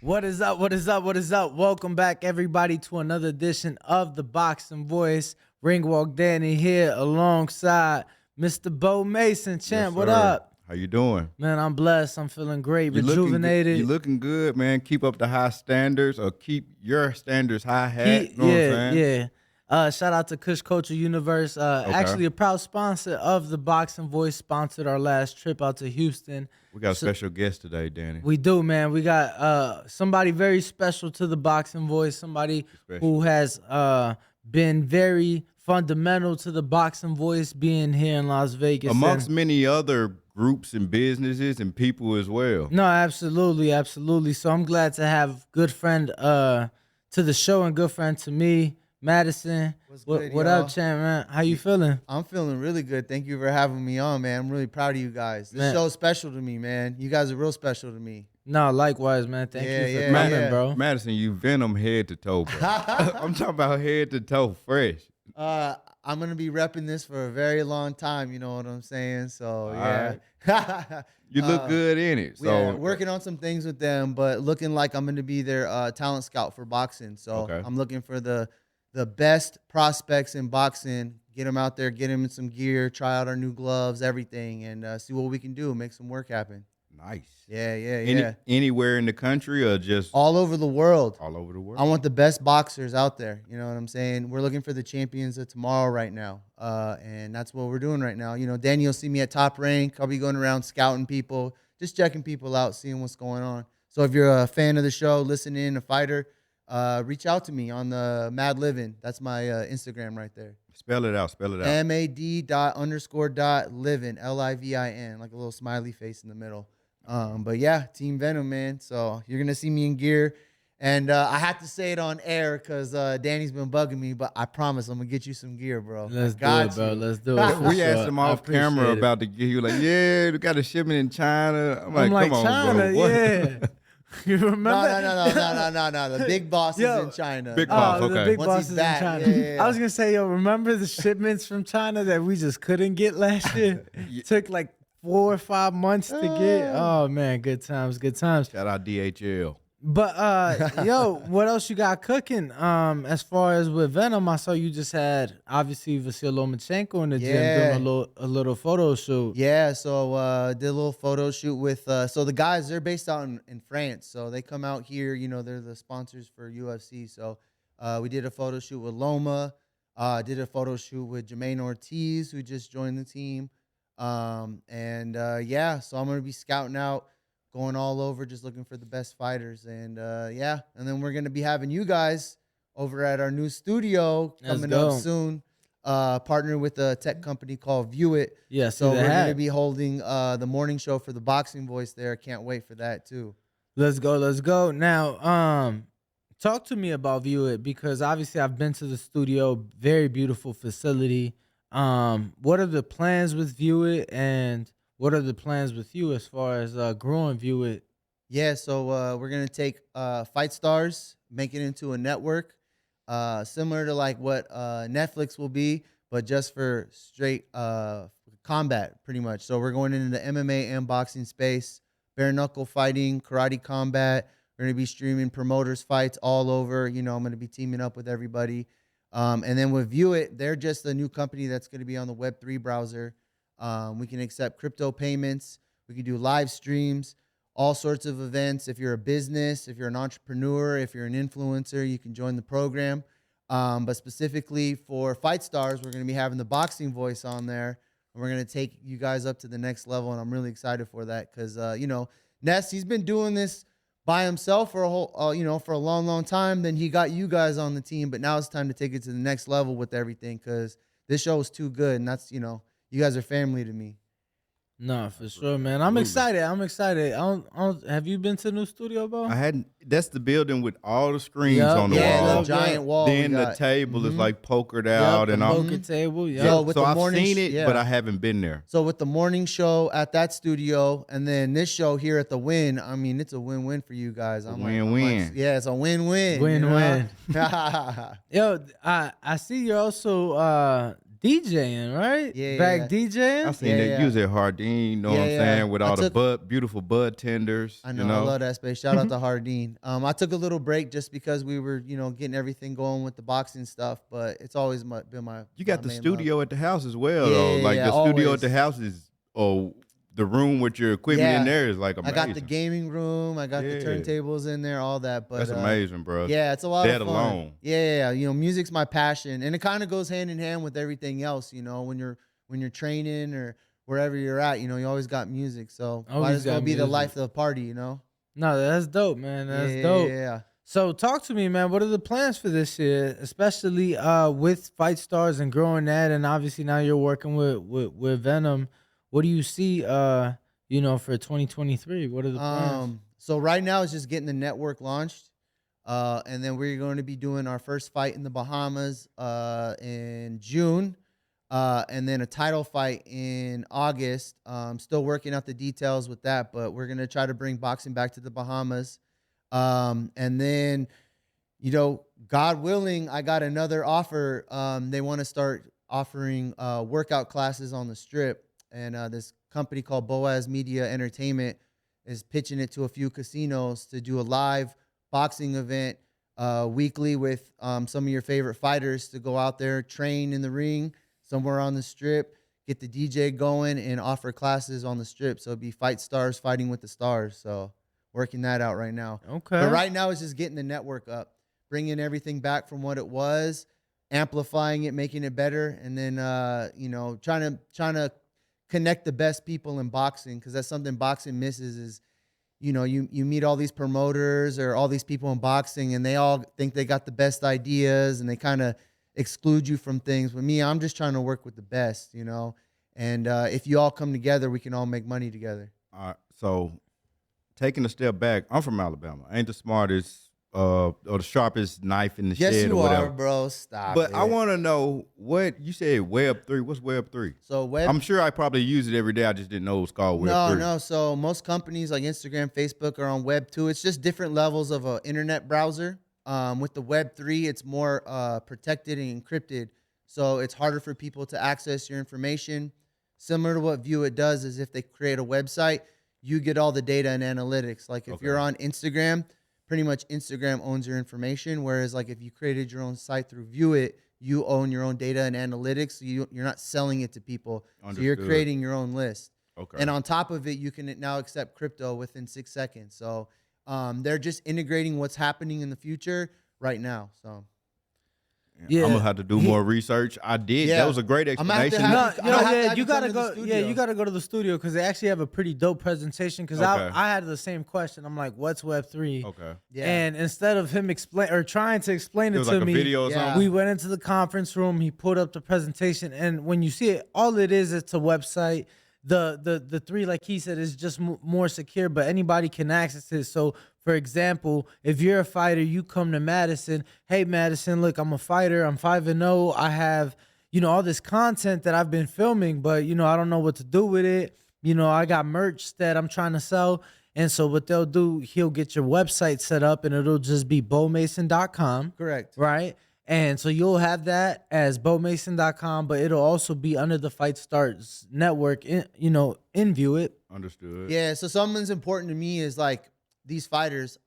What is up? What is up? What is up? Welcome back, everybody, to another edition of the Boxing Voice. Ringwalk Danny here alongside Mr. Bo Mason. Champ, Yes, what sir. up? How you doing? Man, I'm blessed. I'm feeling great, You rejuvenated. You looking good, man. Keep up the high standards, or keep your standards high hat. You know what I'm saying? Shout out to Kush Culture Universe. Actually, a proud sponsor of the Boxing Voice, sponsored our last trip out to Houston. We got a special guest today, Danny. We do, man. We got somebody very special to the Boxing Voice, somebody who has been very fundamental to the Boxing Voice being here in Las Vegas. Amongst many other groups and businesses and people as well. No, absolutely, absolutely. So I'm glad to have good friend to the show and good friend to me, Madison. What up, champ, man? How you feeling? I'm feeling really good. Thank you for having me on, man. I'm really proud of you guys. This show's special to me, man. You guys are real special to me. No, likewise, man. Thank you for coming, bro. Madison, you Venum head to toe, bro. I'm talking about head to toe, fresh. I'm gonna be repping this for a very long time. You know what I'm saying? So You look good in it. So yeah, working on some things with them, but looking like I'm gonna be their talent scout for boxing. So I'm looking for the best prospects in boxing. Get them out there, get them in some gear, try out our new gloves, everything, and see what we can do. Make some work happen. Nice. Yeah. Anywhere in the country or just all over the world? All over the world. I want the best boxers out there. You know what I'm saying? We're looking for the champions of tomorrow right now, and that's what we're doing right now. You know, Danny will see me at Top Rank. I'll be going around scouting people, just checking people out, seeing what's going on. So if you're a fan of the show, listening, a fighter, reach out to me on the Mad Livin'. That's my Instagram right there. Spell it out. MAD._.livin, LIVIN, like a little smiley face in the middle. But yeah, Team Venum, man. So you're gonna see me in gear, and I have to say it on air because Danny's been bugging me. But I promise I'm gonna get you some gear, bro. Let's do it, bro. Let's do it. We asked him off camera about the gear. He was like, "Yeah, we got a shipment in China." I'm like, "Come on, China, bro." Yeah. You remember? No. The big boss is in China. Big boss, okay. The big boss is in China. Yeah. I was gonna say, remember the shipments from China that we just couldn't get last year? Took like 4 or 5 months to get. Oh man, good times. Shout out DHL. But what else you got cooking? As far as with Venum, I saw you just had obviously Vasil Lomachenko in the gym doing a little photo shoot. Yeah, so did a little photo shoot with so the guys, they're based out in France, so they come out here. You know, they're the sponsors for UFC. So we did a photo shoot with Loma. Did a photo shoot with Jermaine Ortiz, who just joined the team. So I'm gonna be scouting out, going all over, just looking for the best fighters, and then we're gonna be having you guys over at our new studio coming up soon. Partnered with a tech company called View It. Yeah, so we're gonna be holding the morning show for the Boxing Voice there. Can't wait for that too. Let's go. Now, talk to me about View It, because obviously I've been to the studio. Very beautiful facility. What are the plans with View It, and what are the plans with you as far as growing View It? Yeah, so we're gonna take Fight Stars, make it into a network, similar to like what Netflix will be, but just for straight combat, pretty much. So we're going into the MMA and boxing space, bare knuckle fighting, karate combat. We're gonna be streaming promoters fights all over. You know, I'm gonna be teaming up with everybody. And then with View It, they're just a new company that's gonna be on the Web3 browser. We can accept crypto payments. We can do live streams, all sorts of events. If you're a business, if you're an entrepreneur, if you're an influencer, you can join the program. But specifically for Fight Stars, we're going to be having the Boxing Voice on there. And we're going to take you guys up to the next level. And I'm really excited for that because, Ness, he's been doing this by himself for a whole, for a long, long time. Then he got you guys on the team. But now it's time to take it to the next level with everything because this show is too good. And that's, you guys are family to me. No, for sure, man. I'm excited. Have you been to the new studio, bro? I hadn't. That's the building with all the screens on the wall. Yeah, the giant wall. Then the table is like pokered out and all. Poker table, So I've seen it, but I haven't been there. So with the morning show at that studio, and then this show here at the Win, I mean, it's a win-win for you guys. Win-win. Yeah, it's a win-win. Win-win. Yo, I see you're also DJing, right? Yeah, Back yeah. I DJing. seen Yeah, that. yeah. You was at Hardin, you know Yeah, what I'm yeah. saying, with I all took- the beautiful bud tenders. I you know, I know, love that space. Shout out to Hardin. I took a little break just because we were, getting everything going with the boxing stuff. But it's always been my you got my the main studio at the house as well, Yeah, though. yeah, Like yeah, the studio at the always. house is, the room with your equipment in Yeah. there is like love. amazing. I got the gaming room. I got the Yeah. turntables in there, all that. But That's amazing, bro. yeah, it's a lot That of fun. alone. Yeah, music's my passion, and it kind of goes hand in hand with everything else. When you're training or wherever you're at, you always got music. So might Always as well got be the music. life of the party. No, that's dope, man. That's Yeah, dope. yeah. So talk to me, man. What are the plans for this year, especially with Fight Stars and growing that, and obviously now you're working with Venum. What do you see, for 2023? What are the plans? So right now it's just getting the network launched, and then we're going to be doing our first fight in the Bahamas in June, and then a title fight in August. Still working out the details with that, but we're gonna try to bring boxing back to the Bahamas, and then, God willing, I got another offer. They want to start offering workout classes on the Strip, and this company called Boaz Media Entertainment is pitching it to a few casinos to do a live boxing event weekly with some of your favorite fighters to go out there, train in the ring somewhere on the Strip, get the DJ going, and offer classes on the Strip. So it'd be Fight Stars fighting with the stars. So working that out right now. Okay. But right now it's just getting the network up, bringing everything back from what it was, amplifying it, making it better, and then trying to connect the best people in boxing, because that's something boxing misses is, you meet all these promoters or all these people in boxing, and they all think they got the best ideas, and they kind of exclude you from things. With me, I'm just trying to work with the best, and if you all come together, we can all make money together. All right, so taking a step back, I'm from Alabama. I ain't the smartest or the sharpest knife in the Yes, shed you or whatever. are, bro. Stop. But it. I want to know what you said. Web 3. What's Web 3? So web. I'm sure I probably use it every day. I just didn't know it was called Web 3. No. So most companies like Instagram, Facebook are on Web 2. It's just different levels of an internet browser. With the Web 3, it's more protected and encrypted, so it's harder for people to access your information. Similar to what View It does is if they create a website, you get all the data and analytics. Like if you're on Instagram, pretty much Instagram owns your information, whereas like if you created your own site through View It, you own your own data and analytics. So you're not selling it to people. Understood. So you're creating your own list. Okay. And on top of it, you can now accept crypto within 6 seconds. So they're just integrating what's happening in the future right now. So Yeah. I'm gonna have to do more research. I did. Yeah. That was a great I'm gonna have to explanation. have- No, I'm gonna have to have you you come gotta to the go. Yeah, studio. you gotta go to the studio because they actually have a pretty dope presentation. Because Okay. I had the same question. I'm like, what's Web 3? Okay. yeah. And instead of him trying to explain It it was to like a me, video or Yeah. something. we went into the conference room. He pulled up the presentation, and when you see it, all it is, it's a website. The 3, like he said, is just more secure, but anybody can access it. So, for example, if you're a fighter, you come to Madison. Hey, Madison, look, I'm a fighter. I'm 5-0. I have, all this content that I've been filming, but I don't know what to do with it. I got merch that I'm trying to sell. And so what they'll do, he'll get your website set up, and it'll just be bowmason.com. Correct. Right? And so you'll have that as bowmason.com, but it'll also be under the Fight Stars network, in View It. Understood. Yeah. So something's important to me is like these fighters.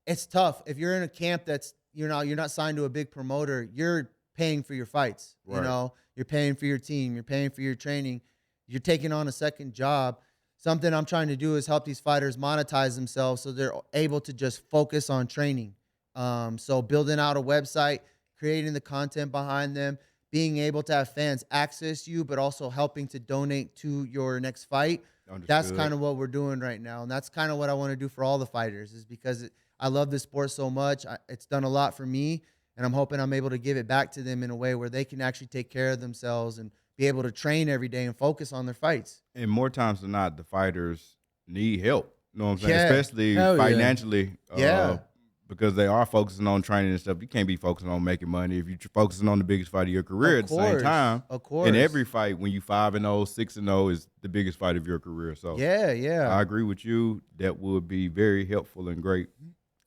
It's tough if you're in a camp that's you're not signed to a big promoter. You're paying for your fights. Right. You're paying for your team. You're paying for your training. You're taking on a second job. Something I'm trying to do is help these fighters monetize themselves so they're able to just focus on training. So building out a website, creating the content behind them, being able to have fans access you, but also helping to donate to your next fight. Understood. That's kind of what we're doing right now. And that's kind of what I want to do for all the fighters is because I love this sport so much. It's done a lot for me, and I'm hoping I'm able to give it back to them in a way where they can actually take care of themselves and be able to train every day and focus on their fights. And more times than not, the fighters need help. You know what I'm saying? Yeah. Especially Hell yeah. financially. Yeah. Because they are focusing on training and stuff. You can't be focusing on making money if you're focusing on the biggest fight of your career at the same time. Of course. In every fight, when you 5-0, 6-0 is the biggest fight of your career. So Yeah. I agree with you. That would be very helpful and great.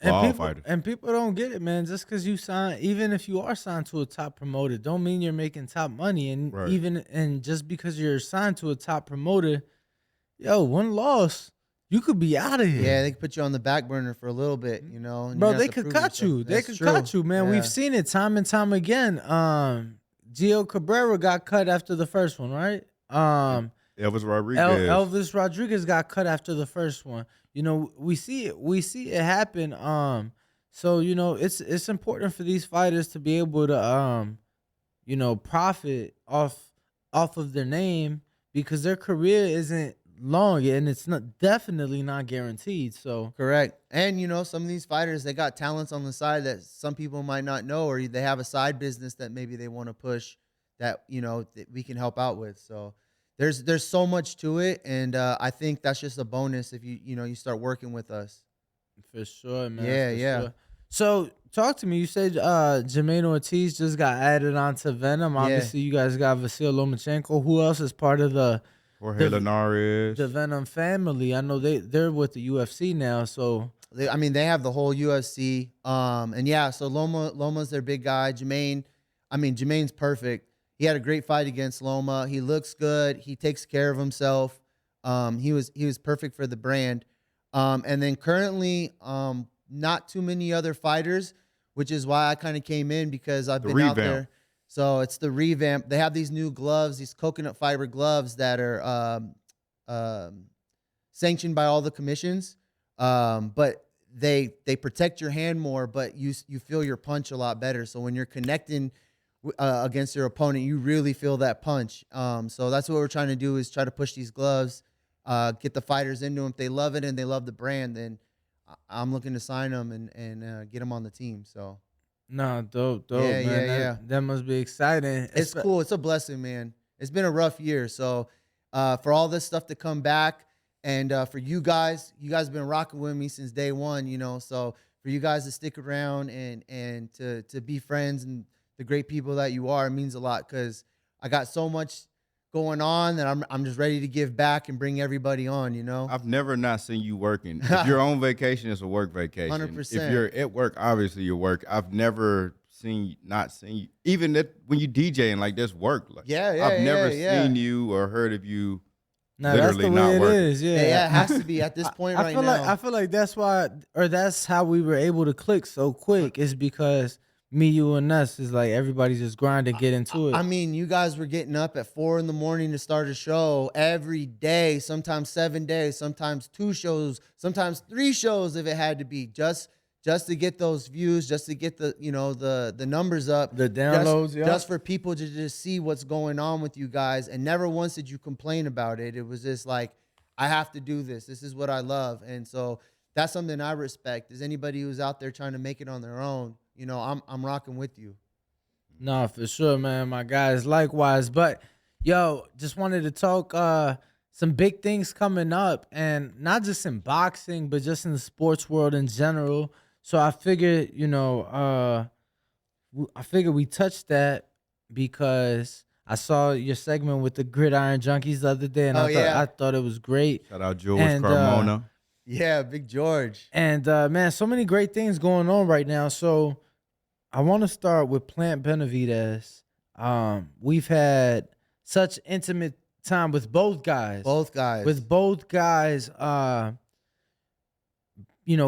for all fighters. And people don't get it, man. Just because you sign, even if you are signed to a top promoter, don't mean you're making top money. And Right. and just because you're signed to a top promoter, yo, one loss, you could be out of here. Yeah, they could put you on the back burner for a little bit, you know. And Bro, you have they to could prove cut yourself. you. They That's could true. cut you, man. Yeah. We've seen it time and time again. Gio Cabrera got cut after the first one, right? Elvis Rodriguez. Elvis Rodriguez got cut after the first one. You know, we see it happen. So you know, it's important for these fighters to be able to you know, profit off of their name because their career isn't long and it's not definitely not guaranteed. So Correct. And, you know, some of these fighters, they got talents on the side that some people might not know, or they have a side business that maybe they want to push that, you know, that we can help out with. So there's so much to it. And I think that's just a bonus if you start working with us. for sure, man. Yeah, for yeah. Sure. So talk to me. You said Jermaine Ortiz just got added onto Venum. Yeah. Obviously, you guys got Vasil Lomachenko. Who else is part of the Jorge Linares. the Venum family? I know they're with the UFC now. So They have the whole UFC. And yeah, so Loma's their big guy. Jermaine's perfect. He had a great fight against Loma. He looks good. He takes care of himself. He was perfect for the brand. And then currently, not too many other fighters, which is why I kind of came in because I've been out there. So it's the revamp. They have these new gloves, these coconut fiber gloves that are sanctioned by all the commissions. But they protect your hand more, but you feel your punch a lot better. So when you're connecting against your opponent, you really feel that punch. So that's what we're trying to do is try to push these gloves, get the fighters into them. If they love it and they love the brand, then I'm looking to sign them and get them on the team. So no, dope, Yeah, man. yeah. That must be exciting. it's cool. It's a blessing, man. It's been a rough year. So for all this stuff to come back, and for you guys have been rocking with me since day one, you know. So for you guys to stick around and to be friends and the great people that you are, it means a lot because I got so much going on that I'm just ready to give back and bring everybody on, you know. I've never not seen you working. If you're on vacation, it's a work vacation. 100%. If you're at work, obviously you work. I've never not seen you. Even when you DJing, like there's work. Like, I've never seen you or heard of you. No, that's the literally way not it working. is. Yeah, Yeah, it has to be at this point right now. I feel like that's why, or that's how we were able to click so quick. Is because me, you, and us is like everybody just grind and get into it. I mean, you guys were getting up at 4 a.m. to start a show every day, sometimes 7 days, sometimes 2 shows, sometimes 3 shows if it had to be, just to get those views, just to get the numbers up, The downloads, just for people to just see what's going on with you guys. And never once did you complain about it. It was just like, I have to do this. This is what I love. And so that's something I respect. Is anybody who's out there trying to make it on their own, you know, I'm rocking with you. No, for sure, man. My guys, likewise. But yo, just wanted to talk some big things coming up, and not just in boxing, but just in the sports world in general. So I figured, we touched that because I saw your segment with the Gridiron Junkies the other day, and I thought it was great. Shout out George And, Carmona. Yeah, Big George. And man, so many great things going on right now. So I want to start with Plant Benavidez. We've had such intimate time with both guys. With both guys.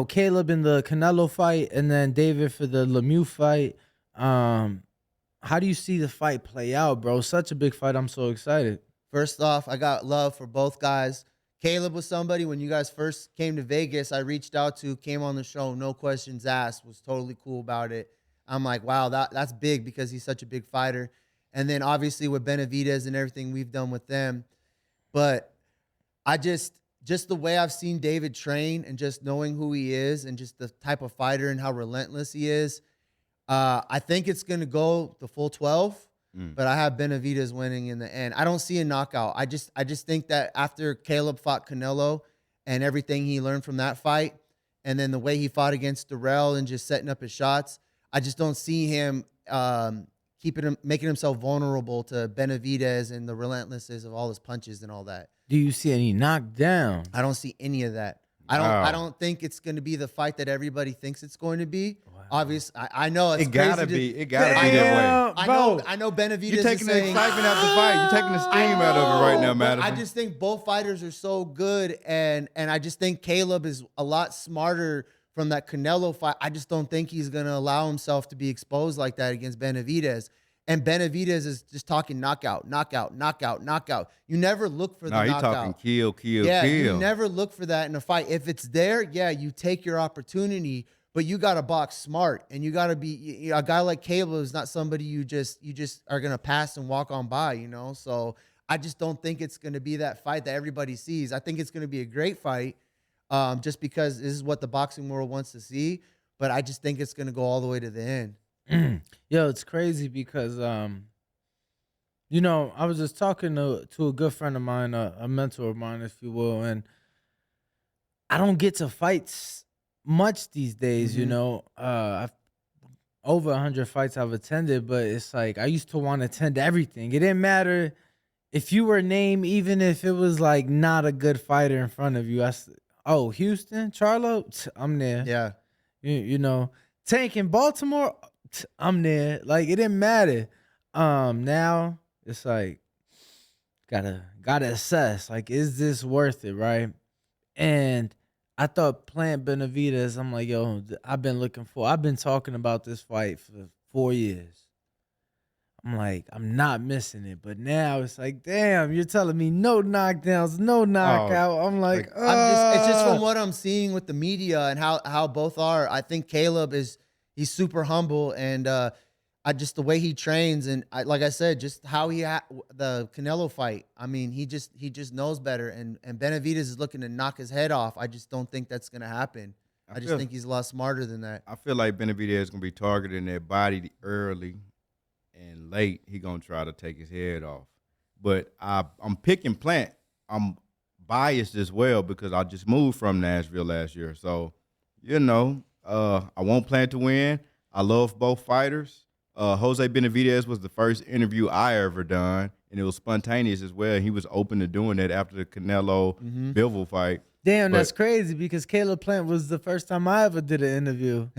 Caleb in the Canelo fight, and then David for the Lemieux fight. How do you see the fight play out, bro? Such a big fight. I'm so excited. First off, I got love for both guys. Caleb was somebody, when you guys first came to Vegas, I reached out to, came on the show, no questions asked, was totally cool about it. I'm like, wow, that's big because he's such a big fighter. And then obviously with Benavidez and everything we've done with them. But I just the way I've seen David train and just knowing who he is and just the type of fighter and how relentless he is, I think it's going to go the full 12. But I have Benavidez winning in the end. I don't see a knockout. I just think that after Caleb fought Canelo and everything he learned from that fight, and then the way he fought against Durrell and just setting up his shots, I just don't see him making himself vulnerable to Benavidez and the relentlessness of all his punches and all that. Do you see any knockdown? I don't see any of that. I don't think it's going to be the fight that everybody thinks it's going to be. Wow. Obviously, I know it's it gotta crazy be. It gotta be that way. I know Benavidez You're taking is saying, the excitement out the fight. You're taking the steam out of it right now, Madison. I just think both fighters are so good, and I just think Caleb is a lot smarter from that Canelo fight. I just don't think he's going to allow himself to be exposed like that against Benavidez. And Benavidez is just talking knockout, knockout, knockout, knockout. You never look for the knockout. No, he's talking kill, kill, kill. You never look for that in a fight. If it's there, you take your opportunity, but you got to box smart. And you got to be a guy like Caleb is not somebody you just are going to pass and walk on by, So I just don't think it's going to be that fight that everybody sees. I think it's going to be a great fight just because this is what the boxing world wants to see. But I just think it's going to go all the way to the end. Yo, it's crazy because I was just talking to a good friend of mine, a mentor of mine, if you will, and I don't get to fights much these days. I've over 100 fights I've attended, but it's like I used to want to attend everything. It didn't matter if you were named, even if it was like not a good fighter in front of you. Houston, Charlo, I'm there. Yeah, Tank in Baltimore, I'm there. Like it didn't matter. Now it's like gotta assess. Like, is this worth it, right? And I thought playing Benavidez, I'm like, yo, I've been talking about this fight for 4 years. I'm like, I'm not missing it. But now it's like, damn, you're telling me no knockdowns, no knockout. I'm like, it's just from what I'm seeing with the media and how both are. I think Caleb he's super humble, and just the way he trains, and like I said, just how the Canelo fight. I mean, he just knows better, and Benavidez is looking to knock his head off. I just don't think that's gonna happen. I just think he's a lot smarter than that. I feel like Benavidez is gonna be targeting that body early and late. He gonna try to take his head off. But I'm picking Plant. I'm biased as well because I just moved from Nashville last year, so I want Plant to win. I love both fighters. Jose Benavidez was the first interview I ever done, and it was spontaneous as well. He was open to doing that after the Canelo Bivol fight. Damn, that's crazy because Caleb Plant was the first time I ever did an interview.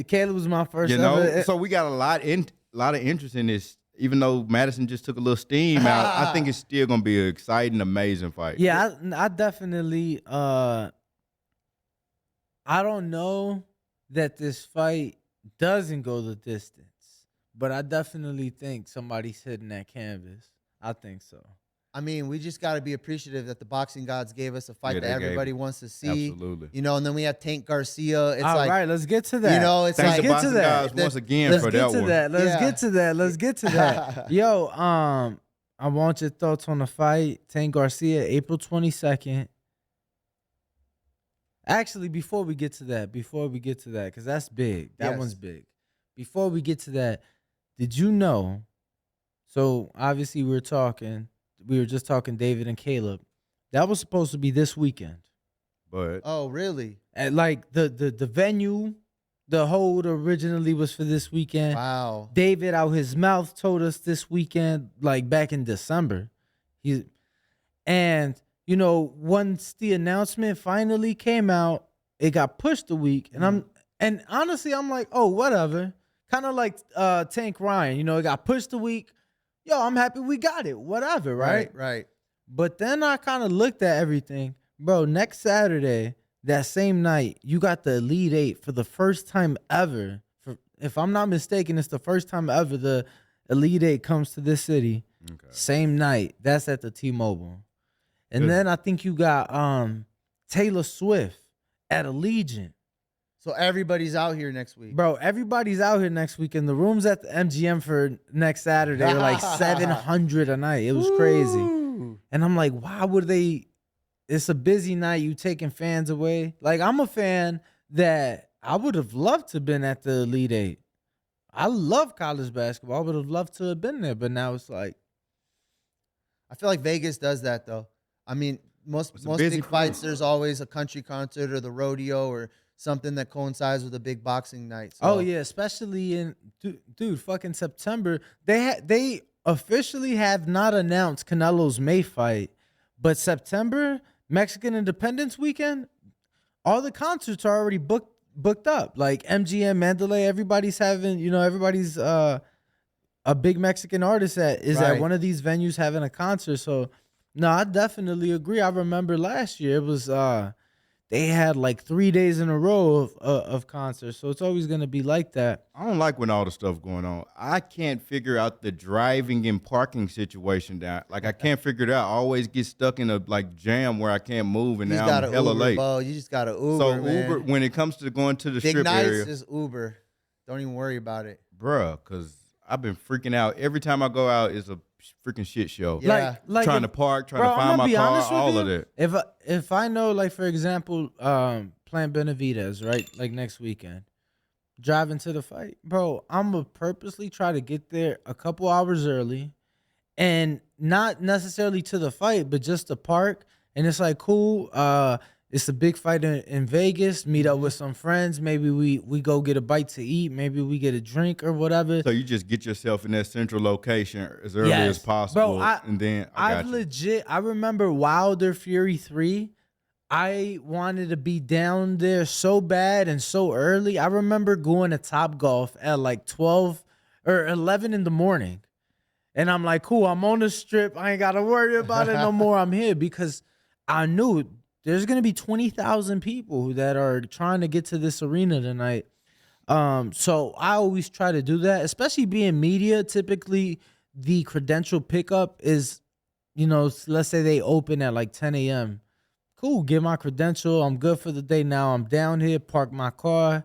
Caleb was my first ever. So we got a lot of interest in this. Even though Madison just took a little steam out, I think it's still gonna be an exciting, amazing fight. Yeah, I definitely. I don't know that this fight doesn't go the distance, but I definitely think somebody's hitting that canvas. I think so. I mean, we just got to be appreciative that the boxing gods gave us a fight that everybody wants to see. Absolutely. And then we have Tank Garcia. It's all right, let's get to that. It's Thanks like to boxing guys once again for that one. Let's get to that. Yo, I want your thoughts on the fight. Tank Garcia, April 22nd. Actually, before we get to that, because that's big. That one's big. Before we get to that, did you know? So obviously we were just talking David and Caleb. That was supposed to be this weekend. But oh, really? And like the venue, the hold originally was for this weekend. Wow. David out his mouth told us this weekend, like back in December. Once the announcement finally came out, it got pushed a week. And honestly, I'm like, oh, whatever. Kind of like Tank Ryan, it got pushed a week. Yo, I'm happy we got it. Whatever, right? Right. But then I kind of looked at everything. Bro, next Saturday, that same night, you got the Elite Eight for the first time ever. If I'm not mistaken, it's the first time ever the Elite Eight comes to this city. Okay. Same night. That's at the T-Mobile. And then I think you got Taylor Swift at Allegiant. So everybody's out here next week. Bro, everybody's out here next week. And the rooms at the MGM for next Saturday are like $700 a night. It was crazy. And I'm like, why would they? It's a busy night. You taking fans away. Like, I'm a fan that I would have loved to have been at the Elite Eight. I love college basketball. I would have loved to have been there. But now it's like. I feel like Vegas does that, though. I mean, most big fights, there's always a country concert or the rodeo or something that coincides with a big boxing night. So. Oh yeah, especially in fucking September. They officially have not announced Canelo's May fight, but September, Mexican Independence Weekend, all the concerts are already booked up. Like MGM, Mandalay, everybody's having, everybody's a big Mexican artist that is at Right. one of these venues having a concert. So no, I definitely agree. I remember last year it was they had like 3 days in a row of concerts. So it's always gonna be like that. I don't like when all the stuff going on. I can't figure out the driving and parking situation down. Like I can't figure it out. I always get stuck in a like jam where I can't move, and You now just I'm gotta hella Uber, late. Bo. You just gotta Uber, So man. Uber, when it comes to going to the Big strip nights area, is Uber. Don't even worry about it. bruh, because I've been freaking out. Every time I go out, it's a freaking shit show. Yeah. Like Trying to if- park, trying bro, to I'm find gonna my be car, honest with all you, of that. If I know, like for example, playing Benavidez, right, like next weekend, driving to the fight, bro, I'm gonna purposely try to get there a couple hours early, and not necessarily to the fight, but just to park. And it's like cool. It's a big fight in Vegas. Meet up with some friends. Maybe we go get a bite to eat. Maybe we get a drink or whatever. So you just get yourself in that central location as early as Yes. possible, Bro, and then I I've got you. legit. I remember Wilder Fury 3. I wanted to be down there so bad and so early. I remember going to Top Golf at like 12 or 11 in the morning. And I'm like, cool, I'm on the strip. I ain't got to worry about it no more. I'm here because I knew there's going to be 20,000 people that are trying to get to this arena tonight. So I always try to do that, especially being media. Typically, the credential pickup is, let's say they open at like 10 a.m. Cool, get my credential. I'm good for the day now. I'm down here, park my car,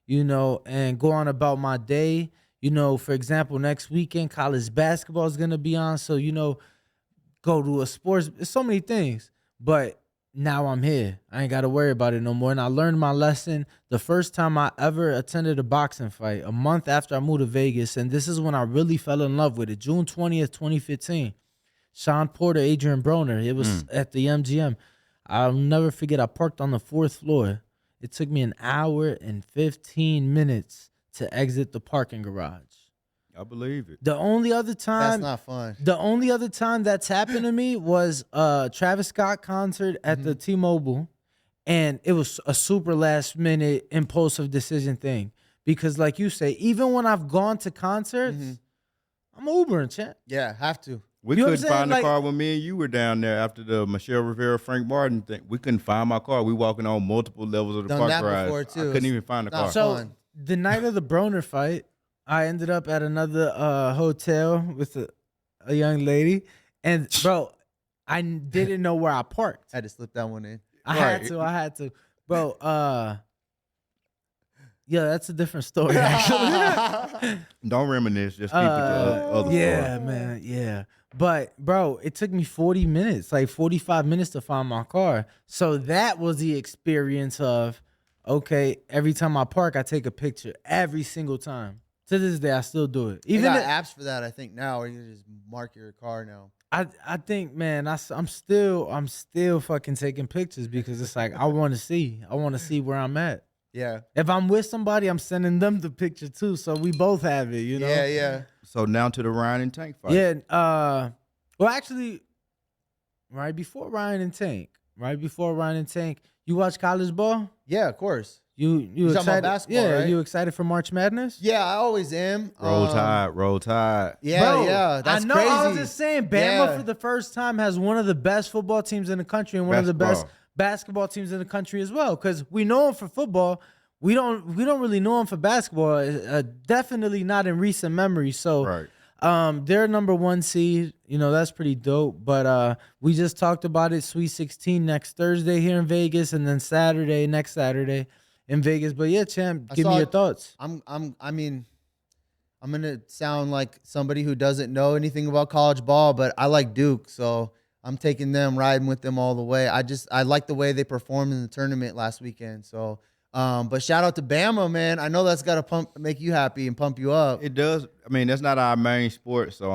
and go on about my day. For example, next weekend, college basketball is going to be on. So, go to a sports. There's so many things. But now I'm here. I ain't got to worry about it no more. And I learned my lesson the first time I ever attended a boxing fight, a month after I moved to Vegas. And this is when I really fell in love with it. June 20th, 2015. Sean Porter, Adrian Broner. It was at the MGM. I'll never forget, I parked on the 4th floor. It took me an hour and 15 minutes to exit the parking garage. I believe it. The only other time That's not fun. The only other time that's happened to me was Travis Scott concert at the T-Mobile, and it was a super last minute impulsive decision thing. Because like you say, even when I've gone to concerts, I'm Ubering, champ. Yeah, have to. We You know what couldn't I'm saying? find the Like- car when me and you were down there after the Michelle Rivera, Frank Martin thing. We couldn't find my car. We walking on multiple levels of the Done park that garage. before, I too. couldn't even find the Not car. So fun. the night of the Broner fight, I ended up at another hotel with a young lady, and bro, I didn't know where I parked. Had to slip that one in. I Right. had to, bro. Yeah, that's a different story. Actually, Don't reminisce. Just keep it to other yeah, stories. man, yeah. But bro, it took me 40 minutes, like 45 minutes to find my car. So that was the experience of, okay, every time I park, I take a picture every single time. To this day, I still do it. Even Even got if- apps for that, I think now, where you can just mark your car now. I think, man, I'm still fucking taking pictures because it's like I want to see where I'm at. Yeah. If I'm with somebody, I'm sending them the picture too, so we both have it. Yeah, yeah. So now to the Ryan and Tank fight. Yeah. Well, actually, right before Ryan and Tank, you watch college ball? Yeah, of course. You talking about excited? basketball, Yeah, right? you excited for March Madness? Yeah, I always am. Roll Tide, Roll Tide. Yeah, Bro, yeah. That's I know. crazy. I was just saying, Bama Yeah. for the first time has one of the best football teams in the country and one of the best Basketball. basketball teams in the country as well. Because we know them for football, we don't really know them for basketball. Definitely not in recent memory. So, Right. they're number 1 seed. That's pretty dope. But we just talked about it. Sweet 16 next Thursday here in Vegas, and then next Saturday in Vegas. But yeah, champ, give me saw your it. thoughts. I mean, I'm gonna sound like somebody who doesn't know anything about college ball, but I like Duke, so I'm taking them, riding with them all the way. I like the way they performed in the tournament last weekend. So, but shout out to Bama, man. I know that's gotta make you happy and pump you up. It does. I mean, that's not our main sport, so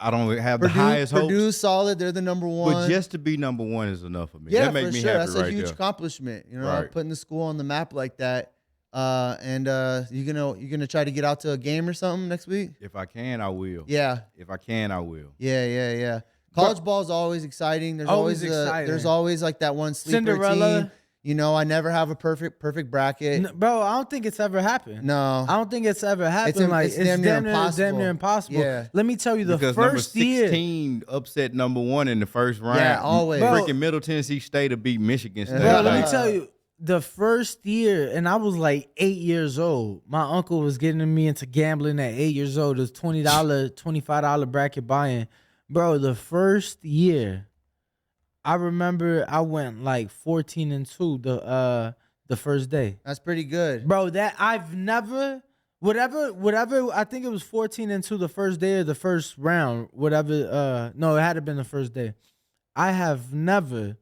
I don't have the highest hopes. Purdue's solid. They're the number one. But just to be number one is enough for me. Yeah, that makes for me sure. happy That's right a huge there. accomplishment. Right. Putting the school on the map like that. And you're gonna try to get out to a game or something next week? If I can, I will. Yeah. If I can, I will. Yeah. College ball is always exciting. There's Always always exciting. there's always like that one sleeper Cinderella. team. I never have a perfect bracket. Bro, I don't think it's ever happened. No. I don't think it's ever happened. It's damn near impossible. Yeah. Let me tell you, the because first number year. 16 upset number 1 in the first round. Yeah, always. Freaking Middle Tennessee State to beat Michigan State. Bro, let me tell you, the first year, and I was like 8 years old. My uncle was getting me into gambling at 8 years old. It was $20, $25 bracket buy-in. Bro, the first year, I remember I went like 14-2 the first day. That's pretty good. Bro, that I've never whatever I think it was 14-2 the first day or the first round, whatever no, it had to been the first day. I have never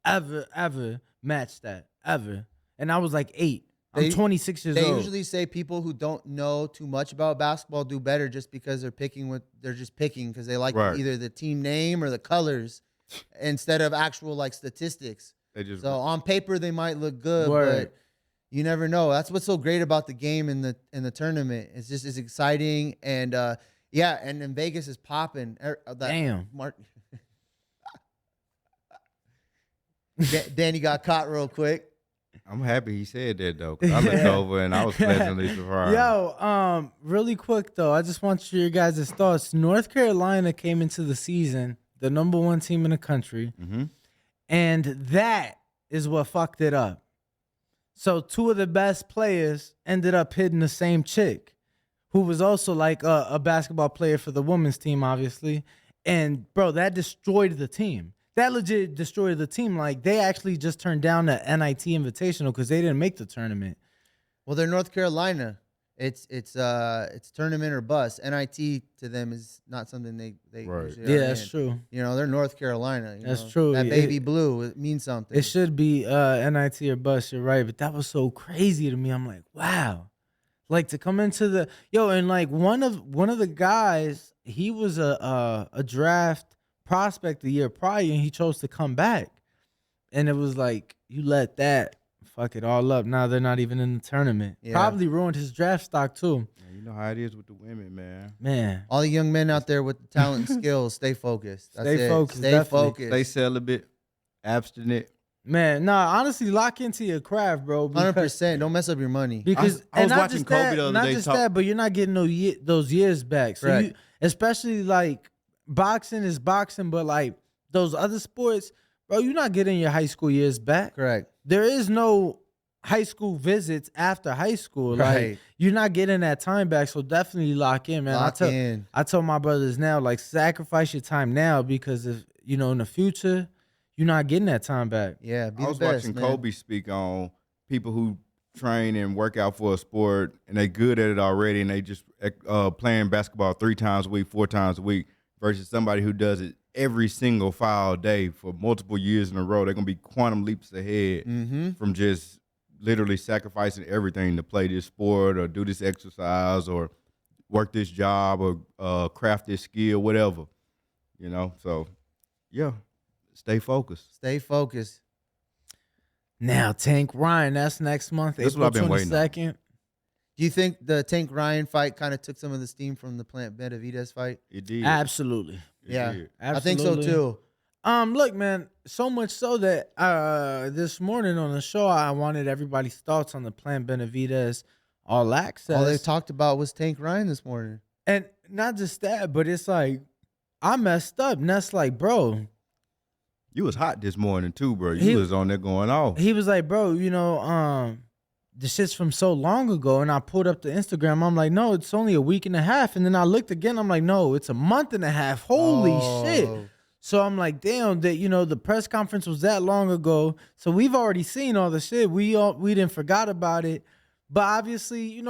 ever matched that ever. And I was like 8. I'm 26 years old. They usually say people who don't know too much about basketball do better just because they're just picking because they like either the team name or the colors instead of actual like statistics. So on paper they might look good, but you never know. That's what's so great about the game in the tournament. It's exciting and and then Vegas is popping. Damn. Danny got caught real quick. I'm happy he said that though, because I looked over and I was pleasantly surprised. Yo, really quick though, I just want your guys' thoughts. North Carolina came into the season the number 1 team in the country, and that is what fucked it up. So 2 of the best players ended up hitting the same chick, who was also like a basketball player for the women's team, obviously. And bro, that destroyed the team. That legit destroyed the team. Like they actually just turned down the NIT Invitational because they didn't make the tournament. Well, they're North Carolina. It's tournament or bust. NIT to them is not something they usually that's true. They're North Carolina. That's true. That baby blue, it means something. It should be NIT or bust. You're right, but that was so crazy to me. I'm like, wow, like to come into and like one of the guys, he was a draft prospect the year prior, and he chose to come back, and it was like you let that fuck it all up. Now they're not even in the tournament. Probably ruined his draft stock too. Yeah, you know how it is with the women, man. All the young men out there with the talent and skills, stay focused. Stay focused. Stay celibate, abstinent. Man, honestly, lock into your craft, bro. 100%. Don't mess up your money. Because I was watching Kobe the other day. Not just that, but you're not getting those years back. So you, especially like boxing is boxing, but like those other sports, bro, you're not getting your high school years back. Correct. There is no high school visits after high school. Right. Like you're not getting that time back. So definitely lock in, man. I tell my brothers now, like sacrifice your time now because if in the future, you're not getting that time back. Yeah, I was watching Kobe speak on people who train and work out for a sport and they good at it already and they just playing basketball 3 times a week, 4 times a week versus somebody who does it every single foul day for multiple years in a row. They're going to be quantum leaps ahead from just literally sacrificing everything to play this sport or do this exercise or work this job or craft this skill, whatever. So, yeah. Stay focused. Stay focused. Now, Tank Ryan, that's next month, That's April what I've been waiting 22nd. on. Do you think the Tank Ryan fight kind of took some of the steam from the Plant Benavidez fight? It did. Absolutely. It did. I think so too. Look, man, so much so that this morning on the show, I wanted everybody's thoughts on the Plant Benavidez All Access. All they talked about was Tank Ryan this morning. And not just that, but it's like, I messed up. And that's like, bro. You was hot this morning too, bro. You was on there going off. He was like, bro, the shit's from so long ago. And I pulled up the Instagram. I'm like, no, it's only a week and a half. And then I looked again. I'm like, no, it's a month and a half. Holy shit. So I'm like, damn, that the press conference was that long ago. So we've already seen all the shit. We didn't forgot about it. But obviously,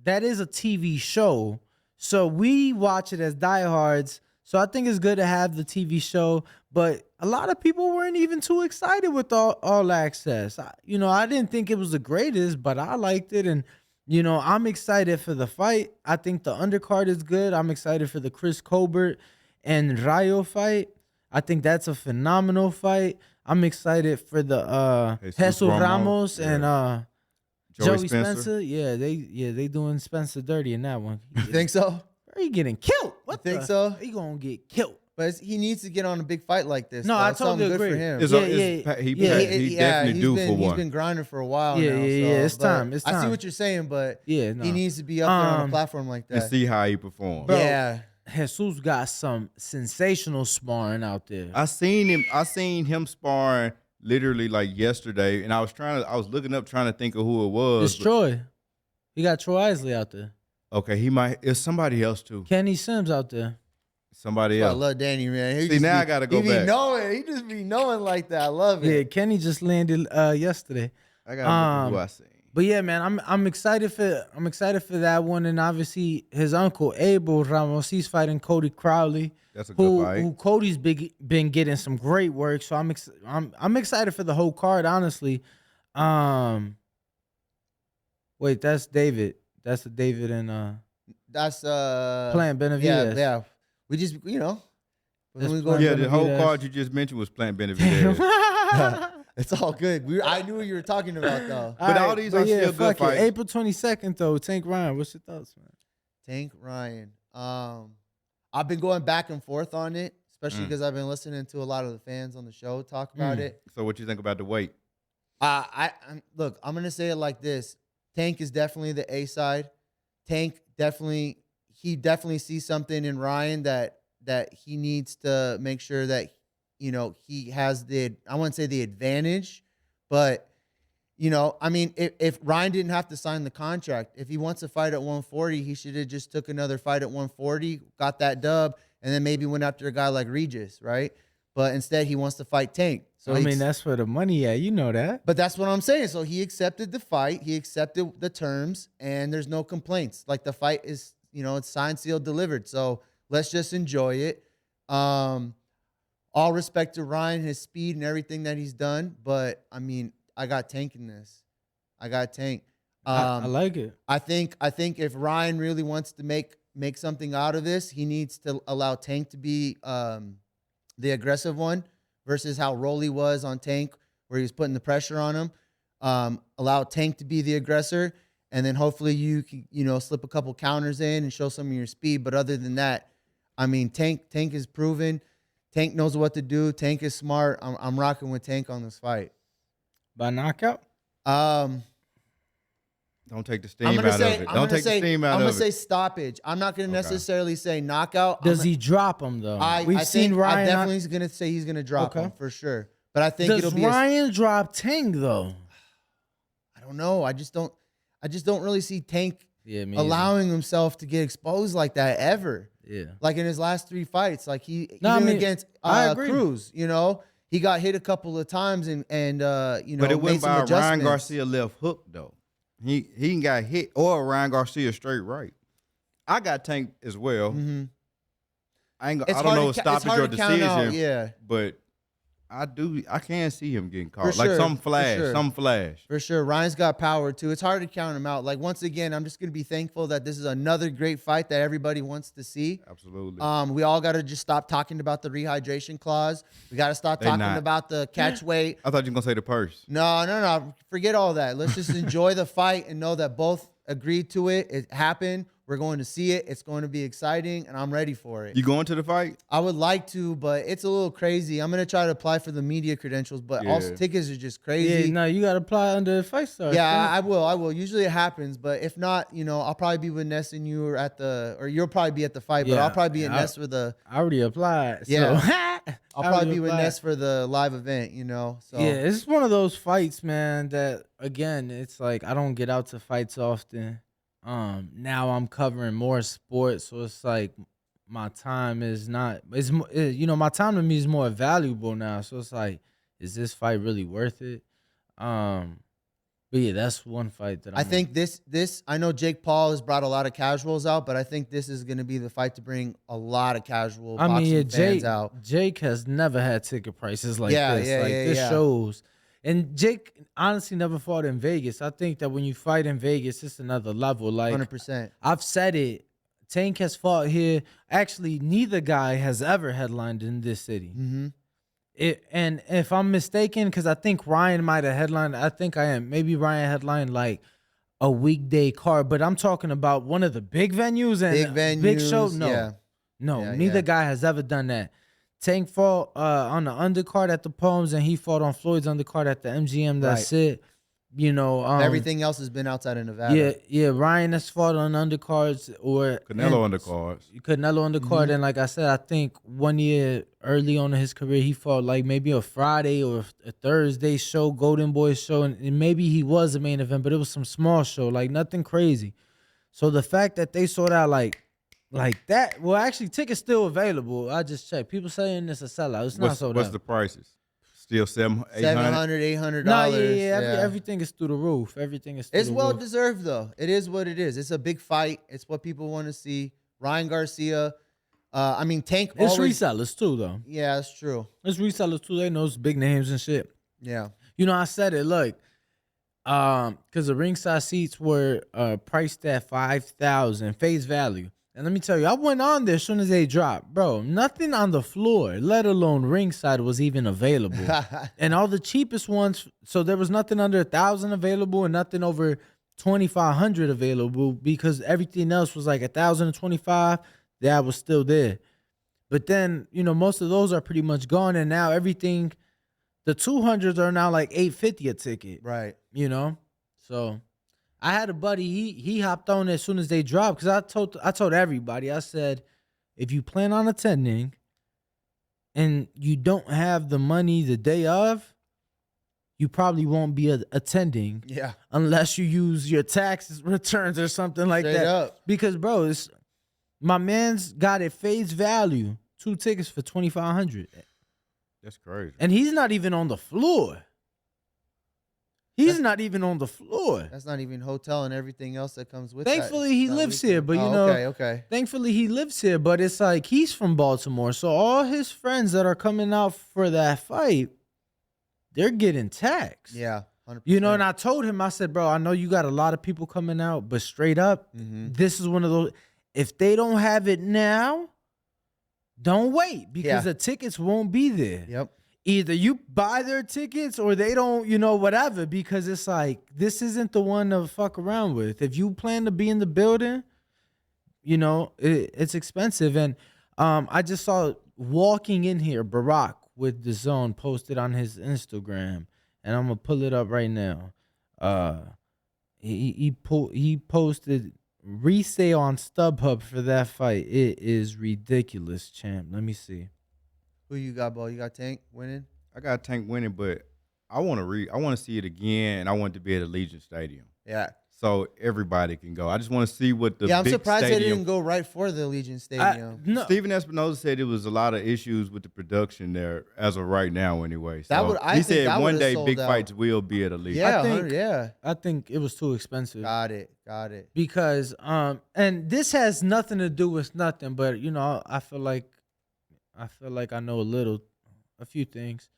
that is a TV show. So we watch it as diehards. So I think it's good to have the TV show. But a lot of people weren't even too excited with all access. I didn't think it was the greatest, but I liked it. And, I'm excited for the fight. I think the undercard is good. I'm excited for the Chris Colbert and Rayo fight. I think that's a phenomenal fight. I'm excited for the Jesus Ramos and Joey Spencer. Yeah, they doing Spencer dirty in that one. You think so? He getting killed. What you think so? He gonna get killed. But he needs to get on a big fight like this. No, though. I It's something totally good for agree. him. He definitely due for He's one. been grinding for a while Yeah, now. yeah, so, yeah. It's but time. It's I see time. what you're saying, but Yeah, no. he needs to be up there on a platform like And that. see how he performs. Bro, Yeah. Jesus got some sensational sparring out there. I seen him sparring literally like yesterday, and I was looking up trying to think of who it was. It's Troy. He got Troy Isley out there. Okay, it's somebody else too. Kenny Sims out there. Somebody I else. love Danny, man. See, now I gotta go he back. Be knowing. He just be knowing like that. I love it. Yeah, Kenny just landed yesterday. I gotta look at who I seen. But yeah, man, I'm excited for that one, and obviously his uncle Abel Ramos, he's fighting Cody Crowley. That's a good fight. Who Cody's been getting some great work. So I'm excited for the whole card, honestly. Wait, that's David. That's David and That's playing Benavidez. Yeah. We just That's we playing Yeah, the whole Benavidez. card you just mentioned was playing Benavidez. it's all good. I knew what you were talking about though. But all these are still good fuck it. fights. April 22nd though, Tank Ryan. What's your thoughts, man? Tank Ryan. I've been going back and forth on it, especially because I've been listening to a lot of the fans on the show talk about it. So what you think about the weight? Look, I'm gonna say it like this: Tank is definitely the A side. Tank definitely sees something in Ryan that he needs to make sure that he has I wouldn't say the advantage, but I mean, if Ryan didn't have to sign the contract, if he wants to fight at 140, he should have just took another fight at 140, got that dub, and then maybe went after a guy like Regis, right? But instead, he wants to fight Tank. So I mean, that's where the money at. You know that. But that's what I'm saying. So he accepted the fight. He accepted the terms, and there's no complaints. Like the fight is, it's signed, sealed, delivered. So let's just enjoy it. All respect to Ryan, his speed, and everything that he's done. But I mean, I got Tank in this. I got Tank. I like it. I think if Ryan really wants to make something out of this, he needs to allow Tank to be the aggressive one versus how Rolly was on Tank, where he was putting the pressure on him. Allow Tank to be the aggressor, and then hopefully you can slip a couple counters in and show some of your speed. But other than that, I mean, Tank is proven. Tank knows what to do. Tank is smart. I'm rocking with Tank on this fight. By knockout? Don't take the steam out of it. Don't take the steam out I'm of going to say it. stoppage. I'm not going to necessarily say knockout. Does he drop him though? We've seen Ryan. I definitely going to say he's going to drop him for sure. But I think it'll be. Does Ryan drop Tank though? I don't know. I just don't really see Tank me allowing himself to get exposed like that ever. Yeah. Like in his last 3 fights, like against Cruz, he got hit a couple of times and But it went by Ryan Garcia left hook though. He got hit or Ryan Garcia straight right. I got Tank as well. Mm-hmm. I don't know if stoppage or decision. Yeah. But I can see him getting caught. For Like sure, some flash. For sure. Ryan's got power too. It's hard to count him out. Like once again, I'm just gonna be thankful that this is another great fight that everybody wants to see. Absolutely. We all gotta just stop talking about the rehydration clause. We gotta stop talking about the catch weight. I thought you were gonna say the purse. No. Forget all that. Let's just enjoy the fight and know that both agreed to it. It happened. We're going to see it. It's going to be exciting, and I'm ready for it. You going to the fight? I would like to, but it's a little crazy. I'm going to try to apply for the media credentials, but also tickets are just crazy. Yeah, no, you got to apply under Fight Stars. Yeah, I will. Usually it happens, but if not, I'll probably be with Ness and you or you'll probably be at the fight, but I'll probably be at Ness for the. I already applied. Yeah. So. I'll probably be with Ness for the live event, So yeah, it's one of those fights, man, that again, it's like I don't get out to fights often. Now I'm covering more sports, so it's like my time is not. My time to me is more valuable now. So it's like, is this fight really worth it? But yeah, that's one fight that I think this. I know Jake Paul has brought a lot of casuals out, but I think this is going to be the fight to bring a lot of casual boxing fans out. Jake has never had ticket prices like this. This shows. And Jake honestly never fought in Vegas. I think that when you fight in Vegas, it's another level. Like 100%. I've said it. Tank has fought here. Actually, neither guy has ever headlined in this city. Mm-hmm. And if I'm mistaken, because I think Ryan might have headlined. I think I am. Maybe Ryan headlined like a weekday card. But I'm talking about one of the big venues and big show. No, neither guy has ever done that. Tank fought on the undercard at the Palms, and he fought on Floyd's undercard at the MGM. That's it. You know, everything else has been outside of Nevada. Yeah. Ryan has fought on undercards or Canelo undercards. Canelo undercard, and like I said, I think 1 year early on in his career, he fought like maybe a Friday or a Thursday show, Golden Boys show, and maybe he was a main event, but it was some small show, like nothing crazy. So the fact that they sold out like that, well, actually, tickets still available. I just checked. People saying it's a sellout. It's not sold out. What's the prices? Still $700, $800. No, yeah. Everything is through the roof. Everything is through It's the well roof. deserved, though. It is what it is. It's a big fight. It's what people want to see. Ryan Garcia. I mean, Tank It's always... resellers too, though. Yeah, that's true. It's resellers too. They know it's big names and shit. Yeah. You know, I said it. Look, because the ringside seats were priced at $5,000 face value. And let me tell you, I went on there as soon as they dropped. Bro, nothing on the floor, let alone ringside, was even available. And all the cheapest ones, so there was nothing under $1,000 available and nothing over $2,500 available, because everything else was like $1,025. That was still there. But then, you know, most of those are pretty much gone. And now everything, the 200s are now like $850 a ticket. Right. You know? So I had a buddy, he hopped on as soon as they dropped, because I told everybody, I said, if you plan on attending and you don't have the money the day of, you probably won't be attending. Yeah. Unless you use your tax returns or something like Straight that. up. Because, bro, my man's got it face value, 2 tickets for $2,500. That's crazy. And he's not even on the floor. He's not even on the floor. That's not even hotel and everything else that comes with Thankfully, that. he lives here, but you know, Okay. thankfully he lives here, but it's like he's from Baltimore. So all his friends that are coming out for that fight, they're getting taxed. Yeah. 100%. You know, and I told him, I said, bro, I know you got a lot of people coming out, but straight up, this is one of those, if they don't have it now, don't wait, because the tickets won't be there. Yep. Either you buy their tickets or they don't, you know, whatever, because it's like, this isn't the one to fuck around with. If you plan to be in the building, you know, it's expensive. And I just saw walking in here, Barack with Dazn posted on his Instagram, and I'm going to pull it up right now. He posted resale on StubHub for that fight. It is ridiculous, champ. Let me see. Who you got, Bo? You got Tank winning? I got Tank winning, but I want to see it again, and I want it to be at Allegiant Stadium. Yeah. So everybody can go. I just want to see what the I'm big surprised stadium, they didn't go right for the Allegiant Stadium. No. Steven Espinoza said it was a lot of issues with the production there as of right now anyway. So he said one day big fights will be at Allegiant. Yeah, I think it was too expensive. Got it. Because and this has nothing to do with nothing, but you know, I feel like I know a few things.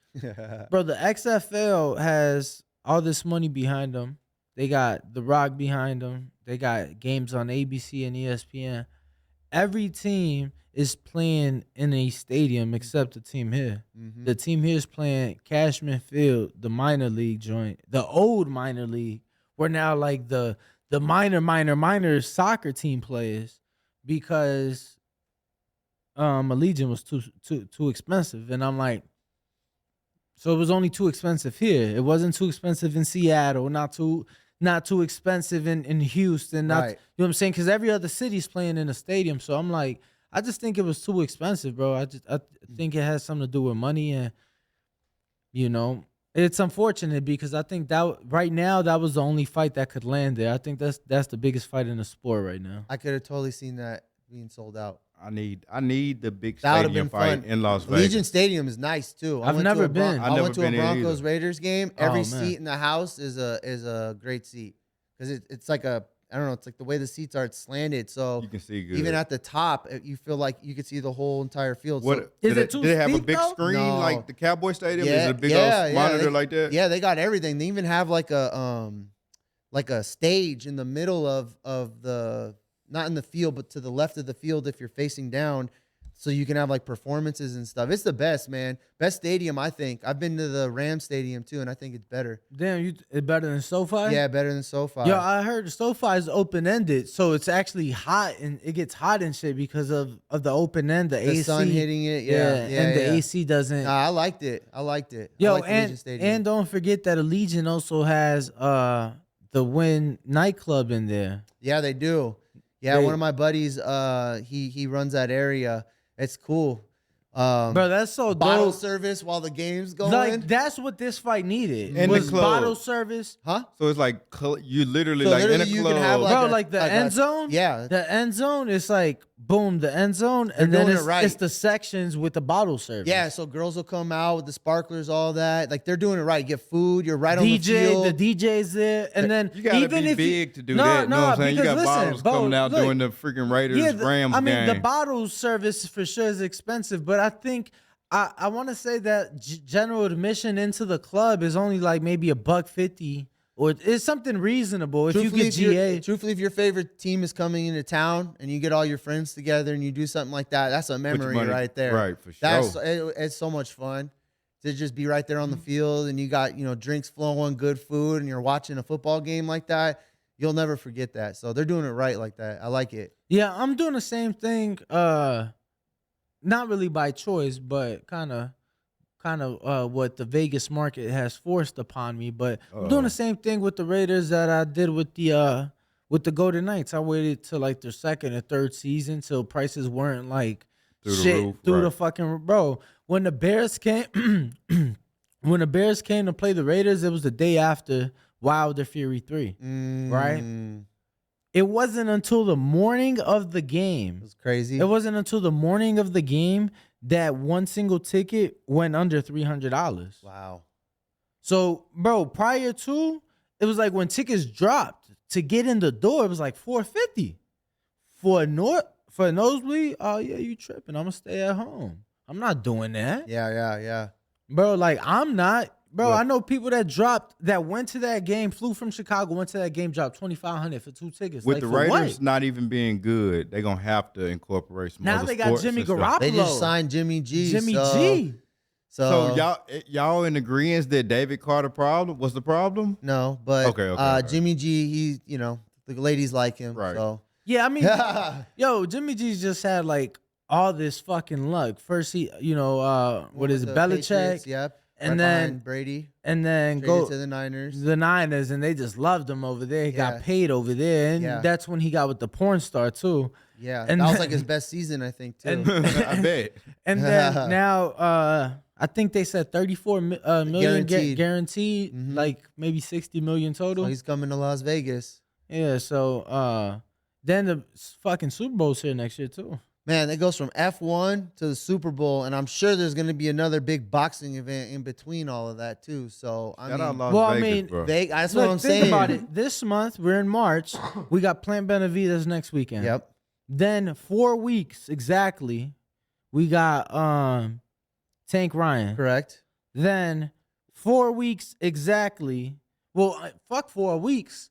Bro, the XFL has all this money behind them. They got The Rock behind them. They got games on ABC and ESPN. Every team is playing in a stadium except the team here. The team here is playing Cashman Field, the minor league joint, the old minor league. We're now like the minor soccer team players, because Allegiant was too expensive. And I'm like, so it was only too expensive here. It wasn't too expensive in Seattle, not too expensive in Houston. You know what I'm saying? Because every other city's playing in a stadium. So I'm like, I just think it was too expensive, bro. I think it has something to do with money, and you know, it's unfortunate, because I think that right now that was the only fight that could land there. I think that's the biggest fight in the sport right now. I could have totally seen that being sold out. I need the big That would've stadium been fight fun. in Las Vegas. Allegiant Stadium is nice too. I've never been. I went to a been there Broncos either. Raiders game. Every man. seat in the house is a great seat, because it's like I don't know. It's like the way the seats are. It's slanted, so You can see good. even at the top, you feel like you could see the whole entire field. What So, Is did it too did they have a steep, big though? screen No. like the Cowboy Stadium? Is Yeah, it a big yeah, old yeah, monitor like that? yeah, they got everything. They even have like a stage in the middle of the, not in the field, but to the left of the field if you're facing down. so you can have like performances and stuff. It's the best, man. Best stadium, I think. I've been to the Ram Stadium too, and I think it's better. Damn, it's better than SoFi? Yeah, better than SoFi. Yo, I heard SoFi is open ended, so it's actually hot and it gets hot and shit because of the open end, the AC, sun hitting it. Yeah, and the AC doesn't. Nah, I liked it. I Yo, liked the Allegiant Stadium. and don't forget that Allegiant also has the Wynn nightclub in there. Yeah, they do. Yeah, one of my buddies, he runs that area. It's cool. Bro, that's so bottle dope. service while the game's going. Like that's what this fight needed. In was the club. bottle service. Huh? So it's like you literally So like literally in a you club. can have Bro, like like the end zone? Yeah. The end zone is like boom, the end zone, and They're then doing it's, it right. it's the sections with the bottle service. Yeah, so girls will come out with the sparklers, all that. Like they're doing it right. Get food. You're right on the field. The DJ's there, and then you gotta even be if big to do no, that. You know no, what I'm saying? You because got listen, bottles bro, coming out look, doing the freaking Raiders Rams I mean, game. the bottle service for sure is expensive, but I think I want to say that general admission into the club is only like maybe $1.50, or it's something reasonable. If you get GA, truthfully, if your favorite team is coming into town and you get all your friends together and you do something like that, that's a memory right there. Right, for sure. It's so much fun to just be right there on the field and you got drinks flowing, good food, and you're watching a football game like that. You'll never forget that. So they're doing it right like that. I like it. yeah, I'm doing the same thing. Not really by choice, but kind of what the Vegas market has forced upon me. But I'm doing the same thing with the Raiders that I did with the Golden Knights. I waited till like their second or third season till prices weren't like through the fucking bro. When the Bears came, when the Bears came to play the Raiders, it was the day after Wilder Fury 3, right? It wasn't until the morning of the game. It was crazy. It wasn't until the morning of the game that one single ticket went under $300. Wow. So, bro, prior to, it was like when tickets dropped to get in the door, it was like $450 for a nosebleed. Oh yeah, you tripping? I'm gonna stay at home. I'm not doing that. Yeah. Bro, like I'm not. Bro, Look. I know people that went to that game, flew from Chicago, went to that game, dropped $2,500 for 2 tickets. With like, the for Raiders what? not even being good, they're gonna have to incorporate some Now other they got sports Jimmy and stuff. Garoppolo. They just signed Jimmy G. Jimmy so, G. So, y'all in agreement that David Carter was the problem? no, but Okay. Jimmy G, the ladies like him. Right. So Yeah, I mean, yo, Jimmy G's just had like all this fucking luck. First, he, what is it, the Belichick? Patriots, yep. And Right then behind Brady. And then Traded go to the Niners. the Niners, and they just loved him over there. He got Yeah. paid over there, and Yeah. that's when he got with the porn star too. Yeah, And that was then- like his best season, I think, too. I bet. And then now, I think they said 34 million guaranteed, Mhm. like maybe 60 million total. So he's coming to Las Vegas. Yeah, so then the fucking Super Bowl's here next year too. Man, that goes from F1 to the Super Bowl, and I'm sure there's going to be another big boxing event in between all of that too. So I Shout out mean, Las Well, I Vegas, mean, bro. that's Look, what I'm think saying. about it. This month, we're in March. We got Plant Benavidez next weekend. Yep. Then 4 weeks exactly, we got Tank Ryan. Correct. Then 4 weeks exactly. Well, fuck 4 weeks.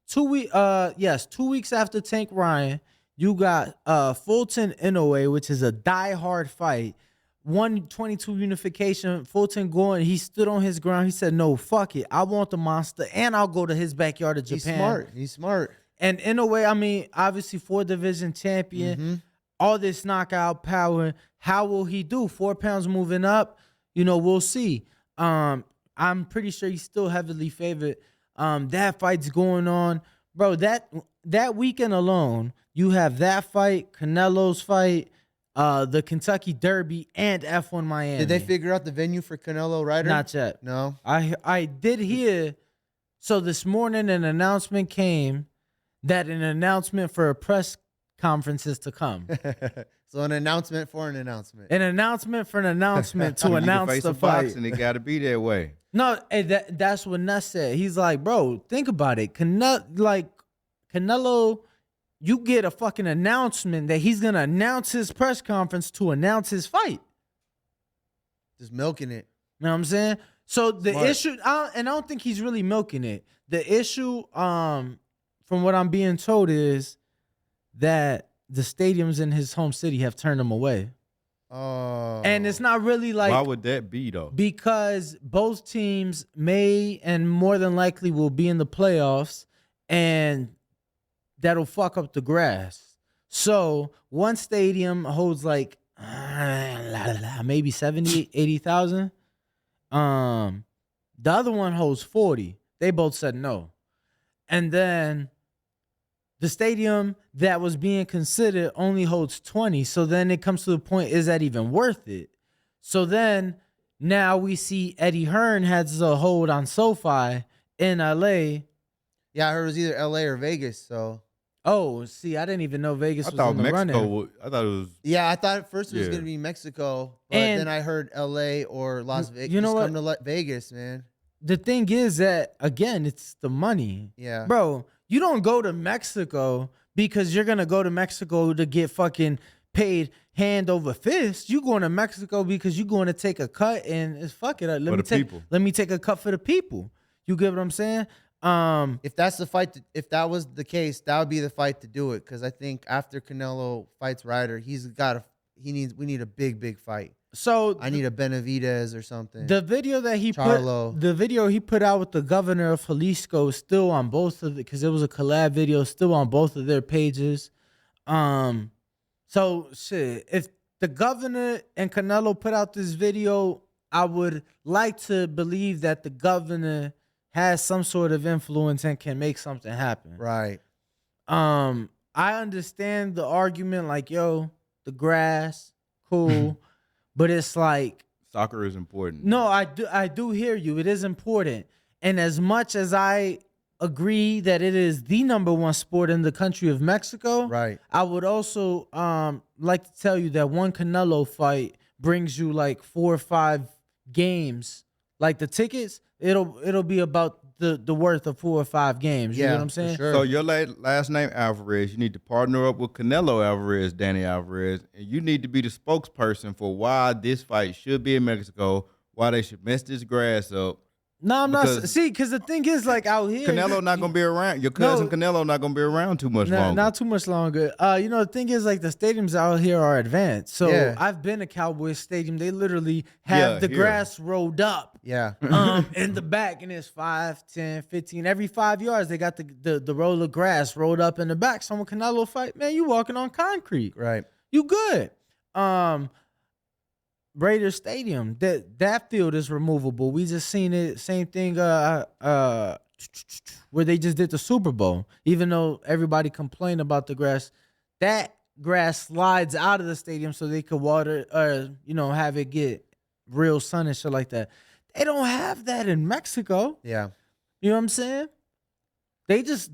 2 weeks. 2 weeks after Tank Ryan, you got Fulton Inoue, which is a die-hard fight. 122 unification. Fulton going. He stood on his ground. He said, "No, fuck it. I want the monster, and I'll go to his backyard of Japan." He's smart. And Inoue, I mean, obviously 4-division champion. Mm-hmm. All this knockout power. How will he do? 4 pounds moving up. We'll see. I'm pretty sure he's still heavily favored. That fight's going on, bro. That weekend alone, you have that fight, Canelo's fight, the Kentucky Derby, and F1 Miami. Did they figure out the venue for Canelo Ryder? Not yet. No. I did hear. So this morning, an announcement came that an announcement for a press conference is to come. So an announcement for an announcement. An announcement for an announcement to You announce face the a fight. boxing, it got to be that way. No, hey, that's what Nuss said. He's like, bro, think about it. Canelo, you get a fucking announcement that he's gonna announce his press conference to announce his fight. Just milking it. You know what I'm saying? So the Smart. issue, and I don't think he's really milking it. The issue, from what I'm being told, is that the stadiums in his home city have turned him away. Oh. And it's not really like Why would that be though? because both teams may and more than likely will be in the playoffs, and that'll fuck up the grass. So one stadium holds like maybe 70, 80,000. The other one holds 40. They both said no. And then the stadium that was being considered only holds 20. So then it comes to the point, is that even worth it? So then now we see Eddie Hearn has a hold on SoFi in LA. Yeah, I heard it was either LA or Vegas. So Oh, see, I didn't even know Vegas I was thought in the Mexico running. would, I thought it was yeah, I thought at first it was Yeah. gonna be Mexico, but And- then I heard LA or Las Vegas. You know Just what? come to Vegas, man. The thing is that, again, it's the money. Yeah. Bro, you don't go to Mexico because you're going to go to Mexico to get fucking paid hand over fist. You going to Mexico because you're going to take a cut and it's fuck it. For the people. Let me take a cut for the people. You get what I'm saying? If that's the fight, if that was the case, that would be the fight to do it. Because I think after Canelo fights Ryder, we need a big fight. So I need a Benavidez or something. the video that Charlo. the video he put out with the governor of Jalisco is still on both of the, because it was a collab video, still on both of their pages. So shit, if the governor and Canelo put out this video, I would like to believe that the governor has some sort of influence and can make something happen. Right. I understand the argument, like, yo, the grass, cool, but it's like, soccer is important. no, I do hear you. It is important. And as much as I agree that it is the number one sport in the country of Mexico, Right. I would also like to tell you that one Canelo fight brings you like 4 or 5 games. Like the tickets, it'll be about the worth of 4 or 5 games. You know what I'm for saying? sure. So your last name Alvarez, you need to partner up with Canelo Alvarez, Danny Alvarez, and you need to be the spokesperson for why this fight should be in Mexico, why they should mess this grass up. No, I'm not. Because- See, because the thing is, like out here, Canelo not gonna be around. Your cousin Canelo not gonna be around too much longer. Not too much longer. You know, the thing is, like, the stadiums out here are advanced. So Yeah. I've been to Cowboys Stadium. They literally have Yeah, the here. grass rolled up Yeah. in the back, and it's 5, 10, 15. Every 5 yards, they got the roll of grass rolled up in the back. So when Canelo fight, man, you walking on concrete. Right. You good. Raiders Stadium, that field is removable. We just seen it, same thing where they just did the Super Bowl. Even though everybody complained about the grass, that grass slides out of the stadium so they could water have it get real sun and shit like that. They don't have that in Mexico. Yeah. You know what I'm saying? They just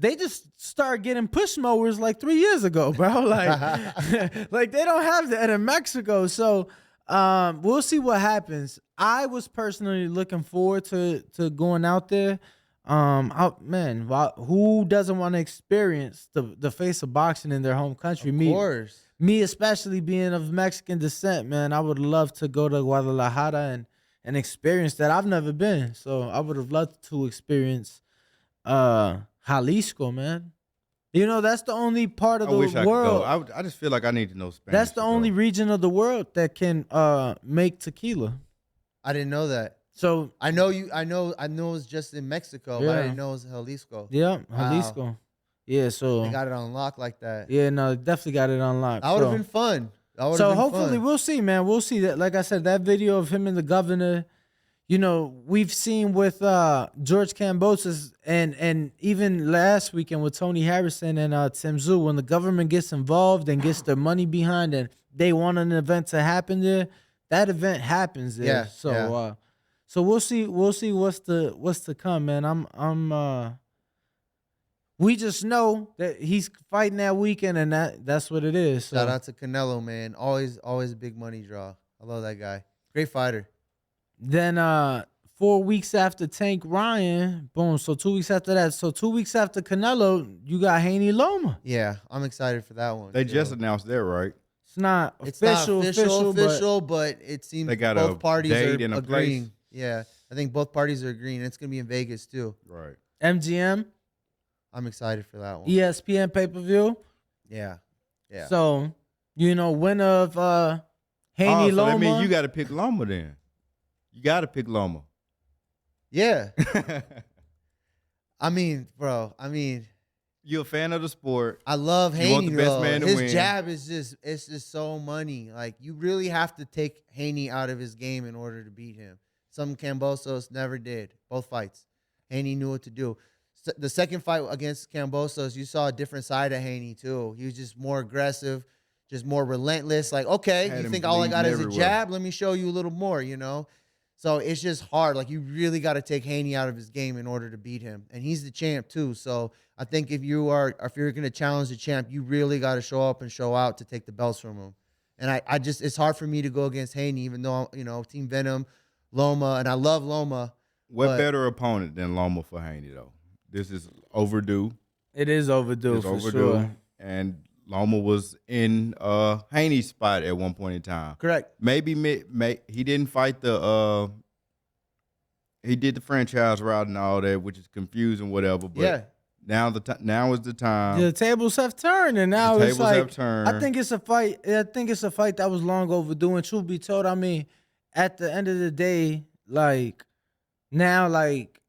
started getting push mowers like 3 years ago, bro. Like, like they don't have that in Mexico. So we'll see what happens. I was personally looking forward to going out there. Who doesn't want to experience the face of boxing in their home country? Of course. Me especially being of Mexican descent, man. I would love to go to Guadalajara and experience that. I've never been, so I would have loved to experience Jalisco, man. You know, that's the only part of I the wish I could world. go. I just feel like I need to know Spanish. That's the to only go. region of the world that can make tequila. I didn't know that. So I know it's just in Mexico, but I Yeah. didn't know it was Jalisco. yeah, Wow. Jalisco. Yeah, so They got it on lock like that. yeah, no, definitely got it unlocked. That would have So- been fun. That would've So been hopefully fun. we'll see, man. We'll see that. Like I said, that video of him and the governor, you know, we've seen with George Kambosos and even last weekend with Tony Harrison and Tim Tszyu, when the government gets involved and gets their money behind and they want an event to happen there, that event happens there. Yeah, So yeah. so we'll see what's to come, man. We just know that he's fighting that weekend, and that's what it is. So. Shout out to Canelo, man. Always a big money draw. I love that guy. Great fighter. Then 4 weeks after Tank Ryan, boom. So 2 weeks after that. So 2 weeks after Canelo, you got Haney Loma. Yeah, I'm excited for that one. They too. just announced that, right? It's not It's official, but it seems They got both a parties date are and a agreeing. place. Yeah, I think both parties are agreeing. It's gonna be in Vegas too. Right. but MGM, I'm excited for that one. ESPN pay-per-view. Yeah. Yeah. So, winner of Haney So Loma. that means you got to pick Loma then. You got to pick Loma. Yeah. I mean, bro. I mean, You're a fan of the sport. I love You want Haney the best though. man to His win. jab is it's just so money. Like you really have to take Haney out of his game in order to beat him. Some Kambosos never did. Both fights, Haney knew what to do. The second fight against Kambosos, you saw a different side of Haney too. He was just more aggressive, just more relentless. Like, okay, Had you him think all I got bleeding is a everywhere. jab? Let me show you a little more. So it's just hard. Like you really got to take Haney out of his game in order to beat him, and he's the champ too. So I think if you're going to challenge the champ, you really got to show up and show out to take the belts from him. And I just it's hard for me to go against Haney, even though Team Venum, Loma, and I love Loma. What But- better opponent than Loma for Haney though? This is overdue. It is overdue It's for overdue. sure. And Loma was in Haney's spot at one point in time. Correct. Maybe he didn't fight the he did the franchise route and all that, which is confusing, whatever. But Yeah. now is the time. The tables have turned, and now The it's tables like have turned. I think it's a fight. I think it's a fight that was long overdue. And truth be told, I mean, at the end of the day, like now, like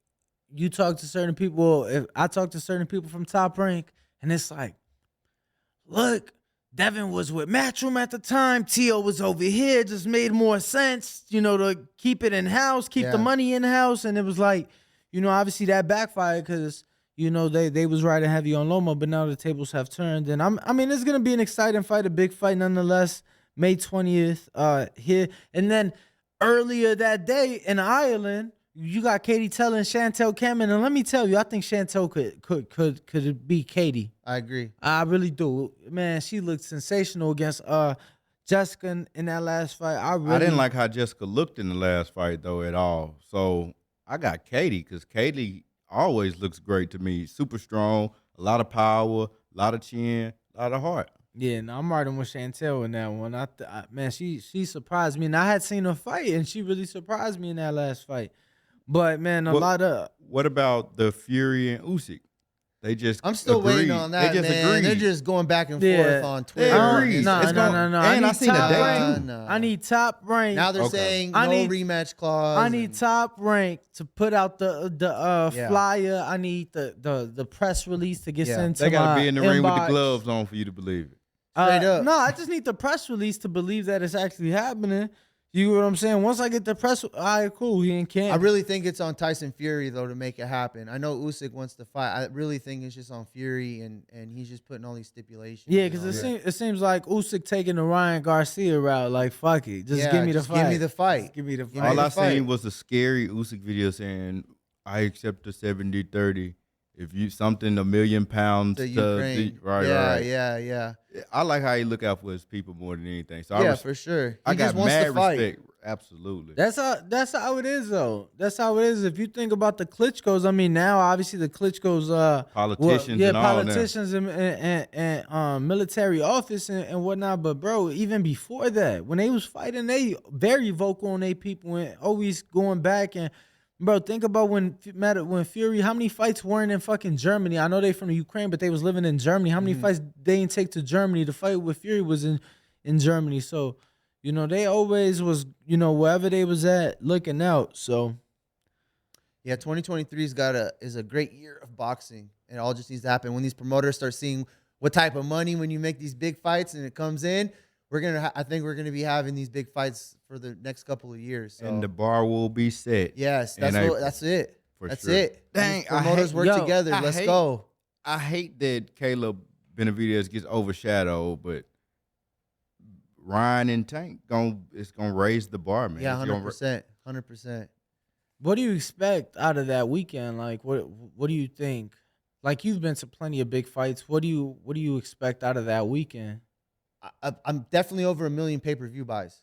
you talk to certain people. If I talk to certain people from Top Rank, and it's like, look, Devin was with Matchroom at the time. Tio was over here. Just made more sense, to keep it in house, keep the Yeah. money in house. And it was like, obviously that backfired because they was riding heavy on Loma, but now the tables have turned. And I mean, it's gonna be an exciting fight, a big fight nonetheless. May 20th here, and then earlier that day in Ireland, you got Katie telling Chantel Cameron, and let me tell you, I think Chantel could beat Katie. I agree. I really do, man. She looked sensational against Jessica in that last fight. I didn't like how Jessica looked in the last fight though at all. So I got Katie because Katie always looks great to me. Super strong, a lot of power, a lot of chin, a lot of heart. Yeah, no, I'm riding with Chantel in that one. Man, she surprised me, and I had seen her fight, and she really surprised me in that last fight. But man, What about the Fury and Usyk? They just I'm still waiting agreed. on that, They just man. agreed. They're just going back and Yeah. forth on They Twitter. agreed. No. It's going- And I I seen a top date rank. too. No. I need Top Rank. Now they're Okay. saying I no need- rematch clause. I need Top Rank to put out the Yeah. flyer. I need the press release to get Yeah. sent to They got my to be in the ring with the inbox. gloves on for you to believe it. Straight up. No, I just need the press release to believe that it's actually happening. You know what I'm saying? Once I get the press, all right, cool. He in camp. I really think it's on Tyson Fury though to make it happen. I know Usyk wants to fight. I really think it's just on Fury and he's just putting all these stipulations. Yeah, because it seems like Usyk taking the Ryan Garcia route. Like, fuck it. Just give me the fight. Give me the fight. Just give me the Give me fight. All the I fight. seen was a scary Usyk video saying, "I accept the 70-30. If you something $1 million To Ukraine. right, yeah, right. yeah. I like how he look out for his people more than anything. So Yeah, for sure. I He just got wants mad to fight. respect. Absolutely. That's how it is though. That's how it is. If you think about the Klitschko's, I mean, now obviously the Klitschko's, Politicians and all that. politicians and military office and whatnot. But bro, even before that, when they was fighting, they very vocal on their people and always going back. And bro, think about when Fury, how many fights weren't in fucking Germany? I know they from Ukraine, but they was living in Germany. How many fights they didn't take to Germany? The fight with Fury was in Germany. So, they always was, wherever they was at, looking out. So, Yeah, 2023 is a great year of boxing. It all just needs to happen. When these promoters start seeing what type of money when you make these big fights and it comes in, I think we're gonna be having these big fights for the next couple of years. So. And the bar will be set. Yes, in April, that's it. for That's sure. it. Dang, These promoters work Yo, together. Let's go. I hate that Caleb Benavidez gets overshadowed, but Ryan and Tank it's gonna raise the bar, man. Yeah, It's gonna 100%. what do you expect out of that weekend? Like, what do you think? Like, you've been to plenty of big fights. What do you expect out of that weekend? I'm definitely over 1 million pay-per-view buys.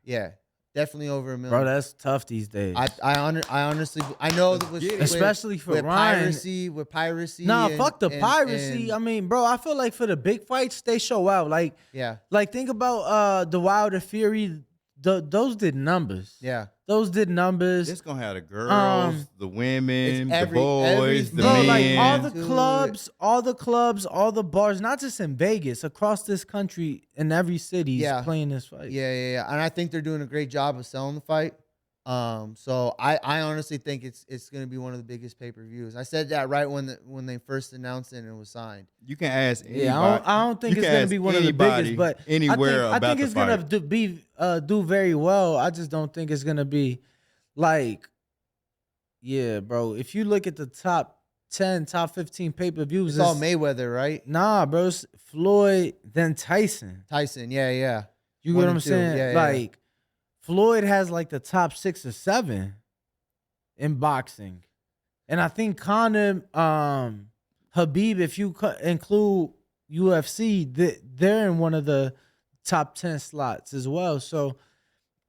Yeah, definitely over 1 million. Bro, that's tough these days. I honestly know that Especially for with Ryan. piracy. Nah, and- fuck the and- piracy. and- I mean, bro, I feel like for the big fights, they show out. yeah, Like think about the Wilder Fury those did numbers. Yeah. Those did numbers. It's gonna have the girls, the women, the boys, the bro, men. like all the clubs, all the bars, not just in Vegas, across this country, in every city is playing this fight. Yeah. And I think they're doing a great job of selling the fight. So I honestly think it's gonna be one of the biggest pay-per-views. I said that right when they first announced it and it was signed. You can ask anybody. Yeah, I don't think it's gonna be one of the biggest, but anywhere I think it's gonna do very well. I just don't think it's gonna be like, yeah, bro. If you look at the top 10, top 15 pay-per-views, It's all Mayweather, right? Nah, bro. It's Floyd, then Tyson. Yeah. You get what I'm saying? Yeah. Like, Floyd has like the top 6 or 7 in boxing. And I think Conor, Habib, if you include UFC, they're in one of the top 10 slots as well. So,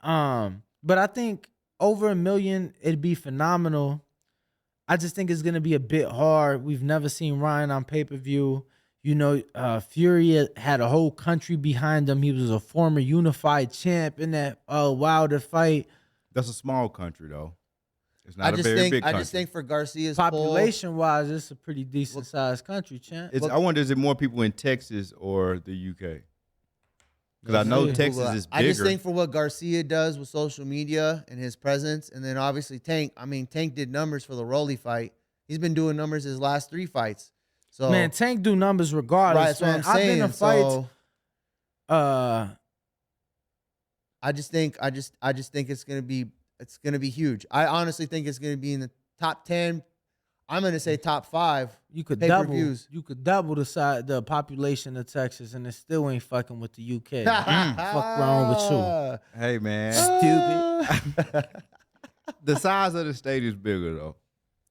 but I think over 1 million, it'd be phenomenal. I just think it's going to be a bit hard. We've never seen Ryan on pay-per-view. You know, Fury had a whole country behind him. He was a former unified champ in that Wilder fight. That's a small country, though. It's not a very big country. I just think for Garcia's population-wise, it's a pretty decent-sized country, champ. I wonder, is it more people in Texas or the UK? Because I know Texas is bigger. I just think for what Garcia does with social media and his presence, and then obviously Tank. I mean, Tank did numbers for the Rolly fight. He's been doing numbers his last 3 fights. So, man, Tank do numbers regardless. Right, that's what I'm saying. I've been in fights. I just think it's gonna be huge. I honestly think it's gonna be in the top 10. I'm gonna say top 5. You could pay-per-views. double the population of Texas, and it still ain't fucking with the UK. Fuck wrong with you? Hey, man. Stupid. The size of the state is bigger, though.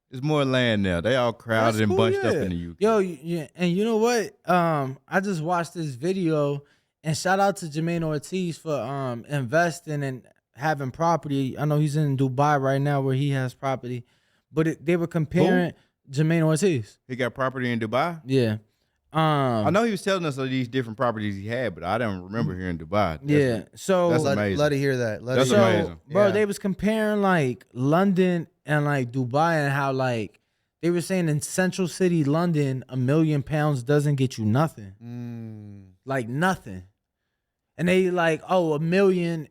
There's more land now. They all crowded and bunched up in the UK. Yo, yeah, and you know what? I just watched this video, and shout out to Jermaine Ortiz for investing and having property. I know he's in Dubai right now where he has property, but they were comparing Jermaine Ortiz. He got property in Dubai? Yeah. I know he was telling us of these different properties he had, but I don't remember here in Dubai. So that's amazing. Let to hear that. That's amazing. Bro, they was comparing like London and like Dubai, and how like they were saying in Central City, London, £1 million doesn't get you nothing. Like nothing. And they like, oh, 1 million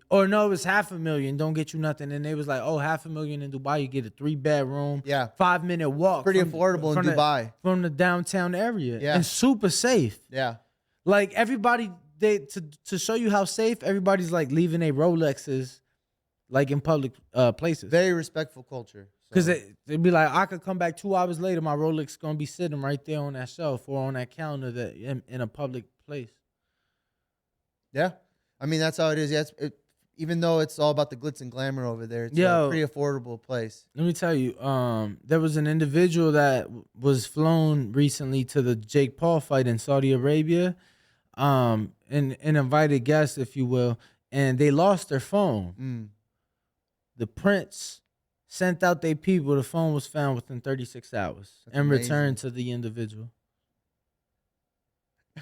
or no, it was $500,000, don't get you nothing. And they was like, oh, $500,000 in Dubai, you get a 3-bedroom, 5-minute walk. Pretty affordable in Dubai. From the downtown area. Yeah. And super safe. Yeah. Like everybody, to show you how safe, everybody's like leaving their Rolexes like in public places. Very respectful culture. Because they'd be like, I could come back 2 hours later, my Rolex gonna be sitting right there on that shelf or on that counter that in a public place. Yeah, I mean that's how it is. Yeah, even though it's all about the glitz and glamour over there, it's a pretty affordable place. Let me tell you, there was an individual that was flown recently to the Jake Paul fight in Saudi Arabia, and invited guests, if you will, and they lost their phone. The prince sent out their people. The phone was found within 36 hours and returned to the individual.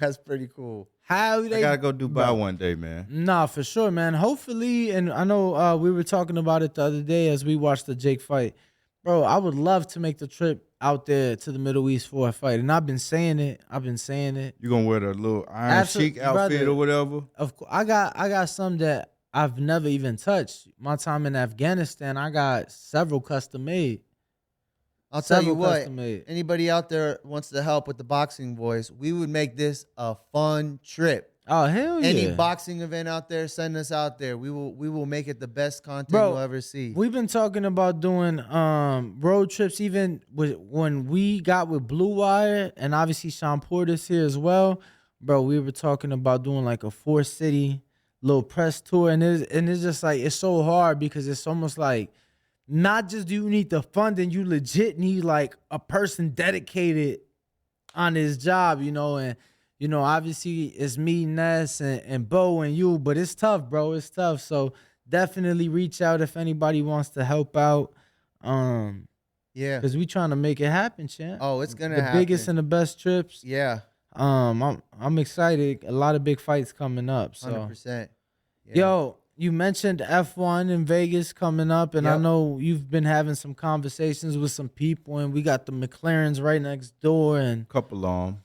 That's pretty cool. I gotta go Dubai one day, man. Nah, for sure, man. Hopefully, and I know we were talking about it the other day as we watched the Jake fight. Bro, I would love to make the trip out there to the Middle East for a fight. And I've been saying it. You gonna wear the little Iron Sheik outfit or whatever? Of course. I got some that I've never even touched. My time in Afghanistan, I got several custom made. I'll tell you what, anybody out there wants to help with the Boxing Voice, we would make this a fun trip. Oh, hell yeah. Any boxing event out there, send us out there. We will make it the best content you'll ever see. We've been talking about doing road trips even when we got with Blue Wire, and obviously Sean Porter's here as well. Bro, we were talking about doing like a 4-city little press tour, and it's just like, it's so hard because it's almost like, not just do you need the funding, you legit need like a person dedicated on his job, you know, and you know, obviously it's me, Ness, and Bo and you, but it's tough, bro. It's tough. So definitely reach out if anybody wants to help out. Yeah. Because we trying to make it happen, champ. Oh, it's gonna happen. The biggest and the best trips. Yeah. I'm excited. A lot of big fights coming up. So 100%. Yeah. you mentioned F1 in Vegas coming up, and I Yep. know you've been having some conversations with some people, and we got the McLarens right next door, and Couple of 'em.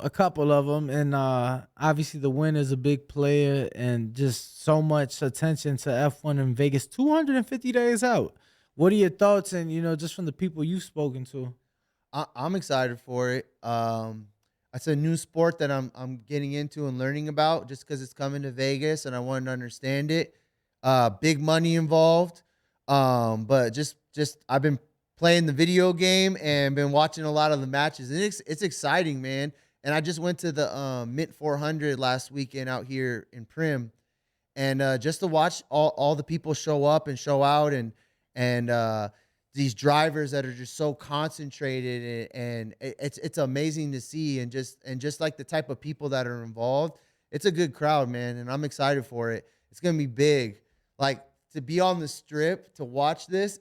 a couple of them, and obviously the win is a big player, and just so much attention to F1 in Vegas. 250 days out. What are your thoughts, and just from the people you've spoken to? I'm excited for it. It's a new sport that I'm getting into and learning about just because it's coming to Vegas and I wanted to understand it. Big money involved, but just I've been playing the video game and been watching a lot of the matches, and it's exciting, man. And I just went to the Mint 400 last weekend out here in Prim, and just to watch all the people show up and show out, and these drivers that are just so concentrated, and it's amazing to see, and just like the type of people that are involved. It's a good crowd, man, and I'm excited for it. It's gonna be big. Like, to be on the strip to watch this,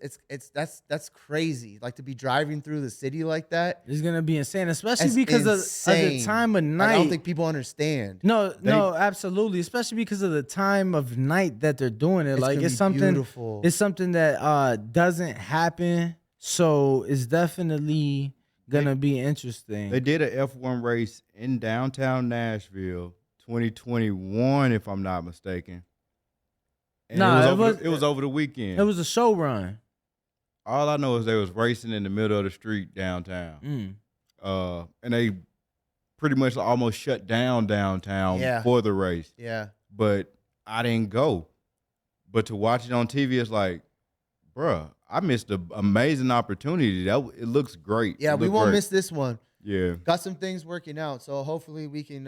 that's crazy. Like, to be driving through the city like that, It's gonna be insane, especially that's because of the insane. time of Like, night. I don't think people understand. No, absolutely. Especially because of the time of night that they're doing it. It's Like, gonna it's be something. beautiful. It's something that doesn't happen. So it's definitely gonna be interesting. They did a F1 race in downtown Nashville, 2021, if I'm not mistaken. And it was over the weekend. It was a show run. All I know is they was racing in the middle of the street downtown. And they pretty much almost shut down downtown for the race. Yeah. But I didn't go. But to watch it on TV, it's like, bruh, I missed an amazing opportunity. It looks great. Yeah, we won't miss this one. Yeah. Got some things working out, so hopefully we can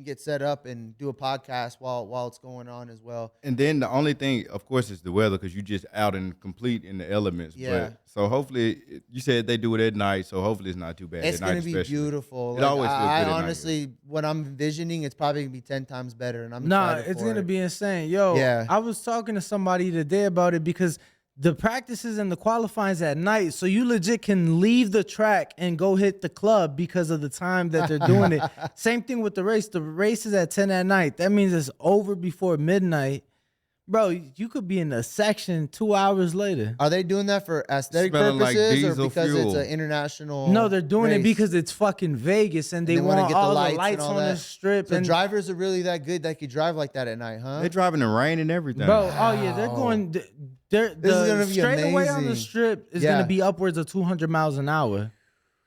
get set up and do a podcast while it's going on as well. And then the only thing, of course, is the weather, because you just out and complete in the elements. Yeah. But, so hopefully, you said they do it at night, so hopefully it's not too bad. It's at night going to be especially. beautiful. It always feels good I at night. honestly, what I'm envisioning, it's probably going to be 10 times better, and I'm Nah, excited it's for gonna it. be insane. Yo, Yeah. I was talking to somebody today about it because the practices and the qualifying's at night, so you legit can leave the track and go hit the club because of the time that they're doing it. Same thing with the race. The race is at 10 at night. That means it's over before midnight. Bro, you could be in a section 2 hours later. Are they doing that for aesthetic Smelling like purposes or diesel because fuel. it's an international No, they're doing it race? because it's fucking Vegas and they wanna want get all the and lights all on that. the strip. So and drivers are really that good that could drive like that at night, huh? They're driving in the rain and everything. Bro, oh yeah, they're going. This is The gonna be straightaway on the amazing. strip is Yeah. gonna be upwards of 200 miles an hour.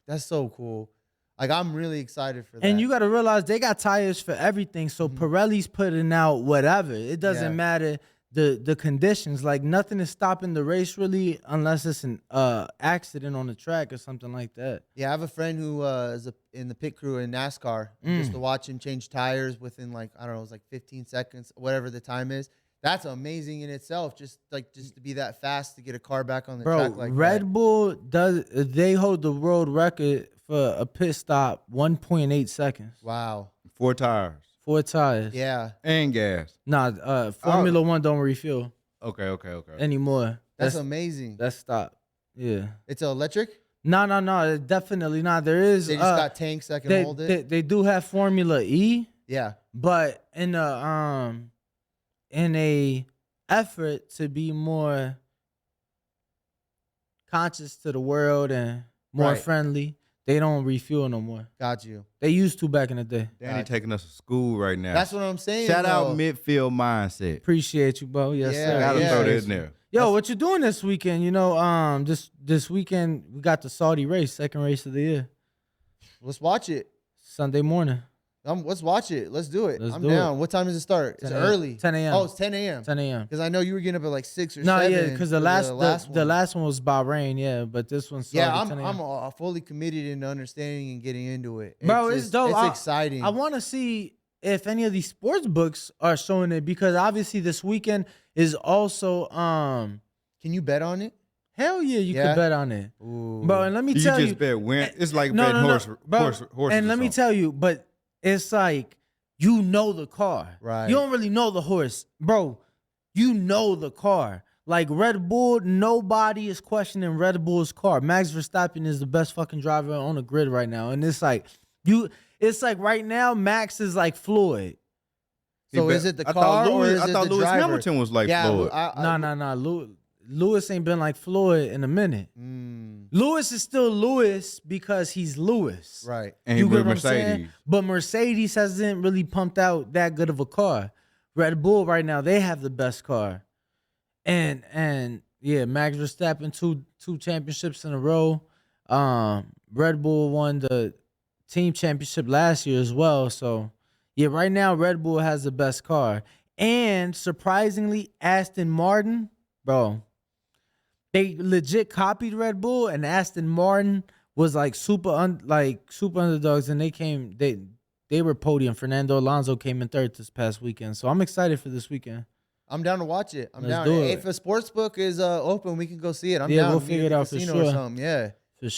That's so cool. Like, I'm really excited for that. And you got to realize they got tires for everything. So Pirelli's putting out whatever. It doesn't Yeah. matter the conditions. Like, nothing is stopping the race really unless it's an accident on the track or something like that. Yeah, I have a friend who is in the pit crew in NASCAR. Just to watch him change tires within, like, I don't know, it was like 15 seconds, whatever the time is. That's amazing in itself. Just to be that fast to get a car back on the Bro, track like Red Bull they hold the world record for a pit stop 1.8 seconds. that. Wow. 4 tires 4 tires. Yeah. and gas. Nah, Formula One don't refuel Okay. anymore. That's amazing. That's stop. Yeah. It's electric? No, definitely not. There is. They just got tanks that can hold it? They do have Formula E, Yeah. but in a effort to be more conscious to the world and more Right. friendly, they don't refuel no more. Got you. They used to back in the day. Danny Gotcha. taking us to school right now. That's what I'm saying. Shout out though. midfield mindset. Appreciate you, bro. Yes, Yeah, sir. Gotta yeah. throw that in there. Yo, what you doing this weekend? This weekend we got the Saudi race, second race of the year, Let's watch it. Sunday morning. Let's watch it. Let's do it. Let's I'm do down. What time does it start? It's 10 a.m. early. 10 a.m. Oh, it's 10 a.m. 10 a.m. Because I know you were getting up at like 6 or No, 7. yeah, because the for last one was Bahrain, yeah, but this one's Saudi. Yeah, 10 I'm a.m. fully committed into understanding and getting into it. Bro, it's dope. It's exciting. I want to see if any of these sports books are showing it because obviously this weekend is also Can you bet on it? hell yeah, you Yeah? could bet on it, Ooh. bro. And let me You tell just you, bet win. It's like no, betting no, no, horses. and let me tell you, but it's like you know the car, Right. You don't really know the horse, bro. You know the car. Like Red Bull, nobody is questioning Red Bull's car. Max Verstappen is the best fucking driver on the grid right now, and it's like right now Max is like Floyd. So is it the car or is it the Lewis driver? Hamilton was like Floyd. No. Lewis ain't been like Floyd in a minute. Lewis is still Lewis because he's Lewis. Right. And he You with get what I'm saying? Mercedes. But Mercedes hasn't really pumped out that good of a car. Red Bull right now, they have the best car. And yeah, Max Verstappen two championships in a row. Red Bull won the team championship last year as well. So yeah, right now Red Bull has the best car. And surprisingly, Aston Martin, bro, they legit copied Red Bull, and Aston Martin was like super underdogs, and they were podium. Fernando Alonso came in third this past weekend, so I'm excited for this weekend. I'm down to watch it. Let's down. do Hey, it. if a sports book is open, we can go see it. I'm Yeah, down. we'll Meet figure at it the out for casino sure. or something. Yeah. For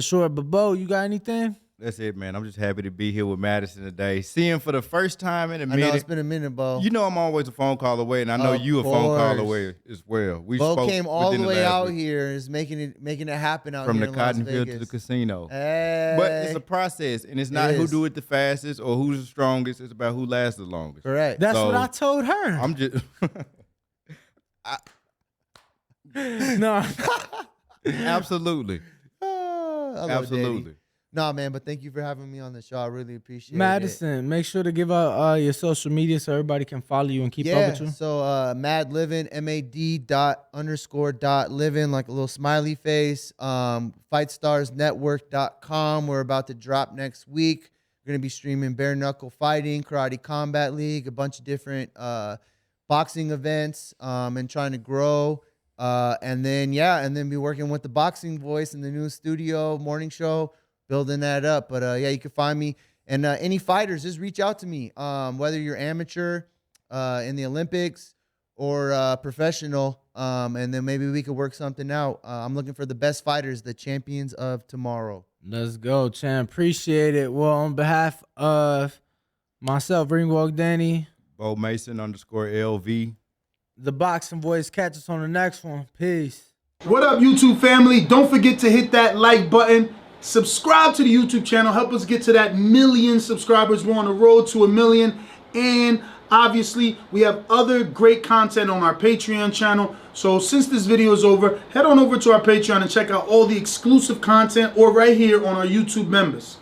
sure. But Bo, you got anything? That's it, man. I'm just happy to be here with Madison today. Seeing for the first time in a I minute. know it's been a minute, Bo. You know I'm always a phone call away, and I know Of you a phone call course. away as well. We Bo spoke came all within the way last out week. here, is making it happen out From here the in Las cotton field to the Vegas. casino. Hey. But it's a process, and it's not It who is. do it the fastest or who's the strongest. It's about who lasts the longest. Correct. That's So, what I told her. I'm just No. absolutely, I love absolutely. Danny. Nah, man, but thank you for having me on the show. I really appreciate it. Madison, make sure to give out your social media so everybody can follow you and keep up with you. So Mad Living, MAD._.living, like a little smiley face. FightStarsNetwork.com. We're about to drop next week. We're gonna be streaming bare knuckle fighting, karate combat league, a bunch of different boxing events, and trying to grow. And then be working with the Boxing Voice in the new studio morning show, building that up. But you can find me. And any fighters, just reach out to me. Whether you're amateur in the Olympics or professional, and then maybe we could work something out. I'm looking for the best fighters, the champions of tomorrow. Let's go, champ. Appreciate it. Well, on behalf of myself, Ringwalk Danny, Bo Mason _LV. the Boxing Voice, catch us on the next one. Peace. What up, YouTube family? Don't forget to hit that like button. Subscribe to the YouTube channel. Help us get to that 1 million subscribers. We're on the road to 1 million. And obviously, we have other great content on our Patreon channel. So since this video is over, head on over to our Patreon and check out all the exclusive content or right here on our YouTube members.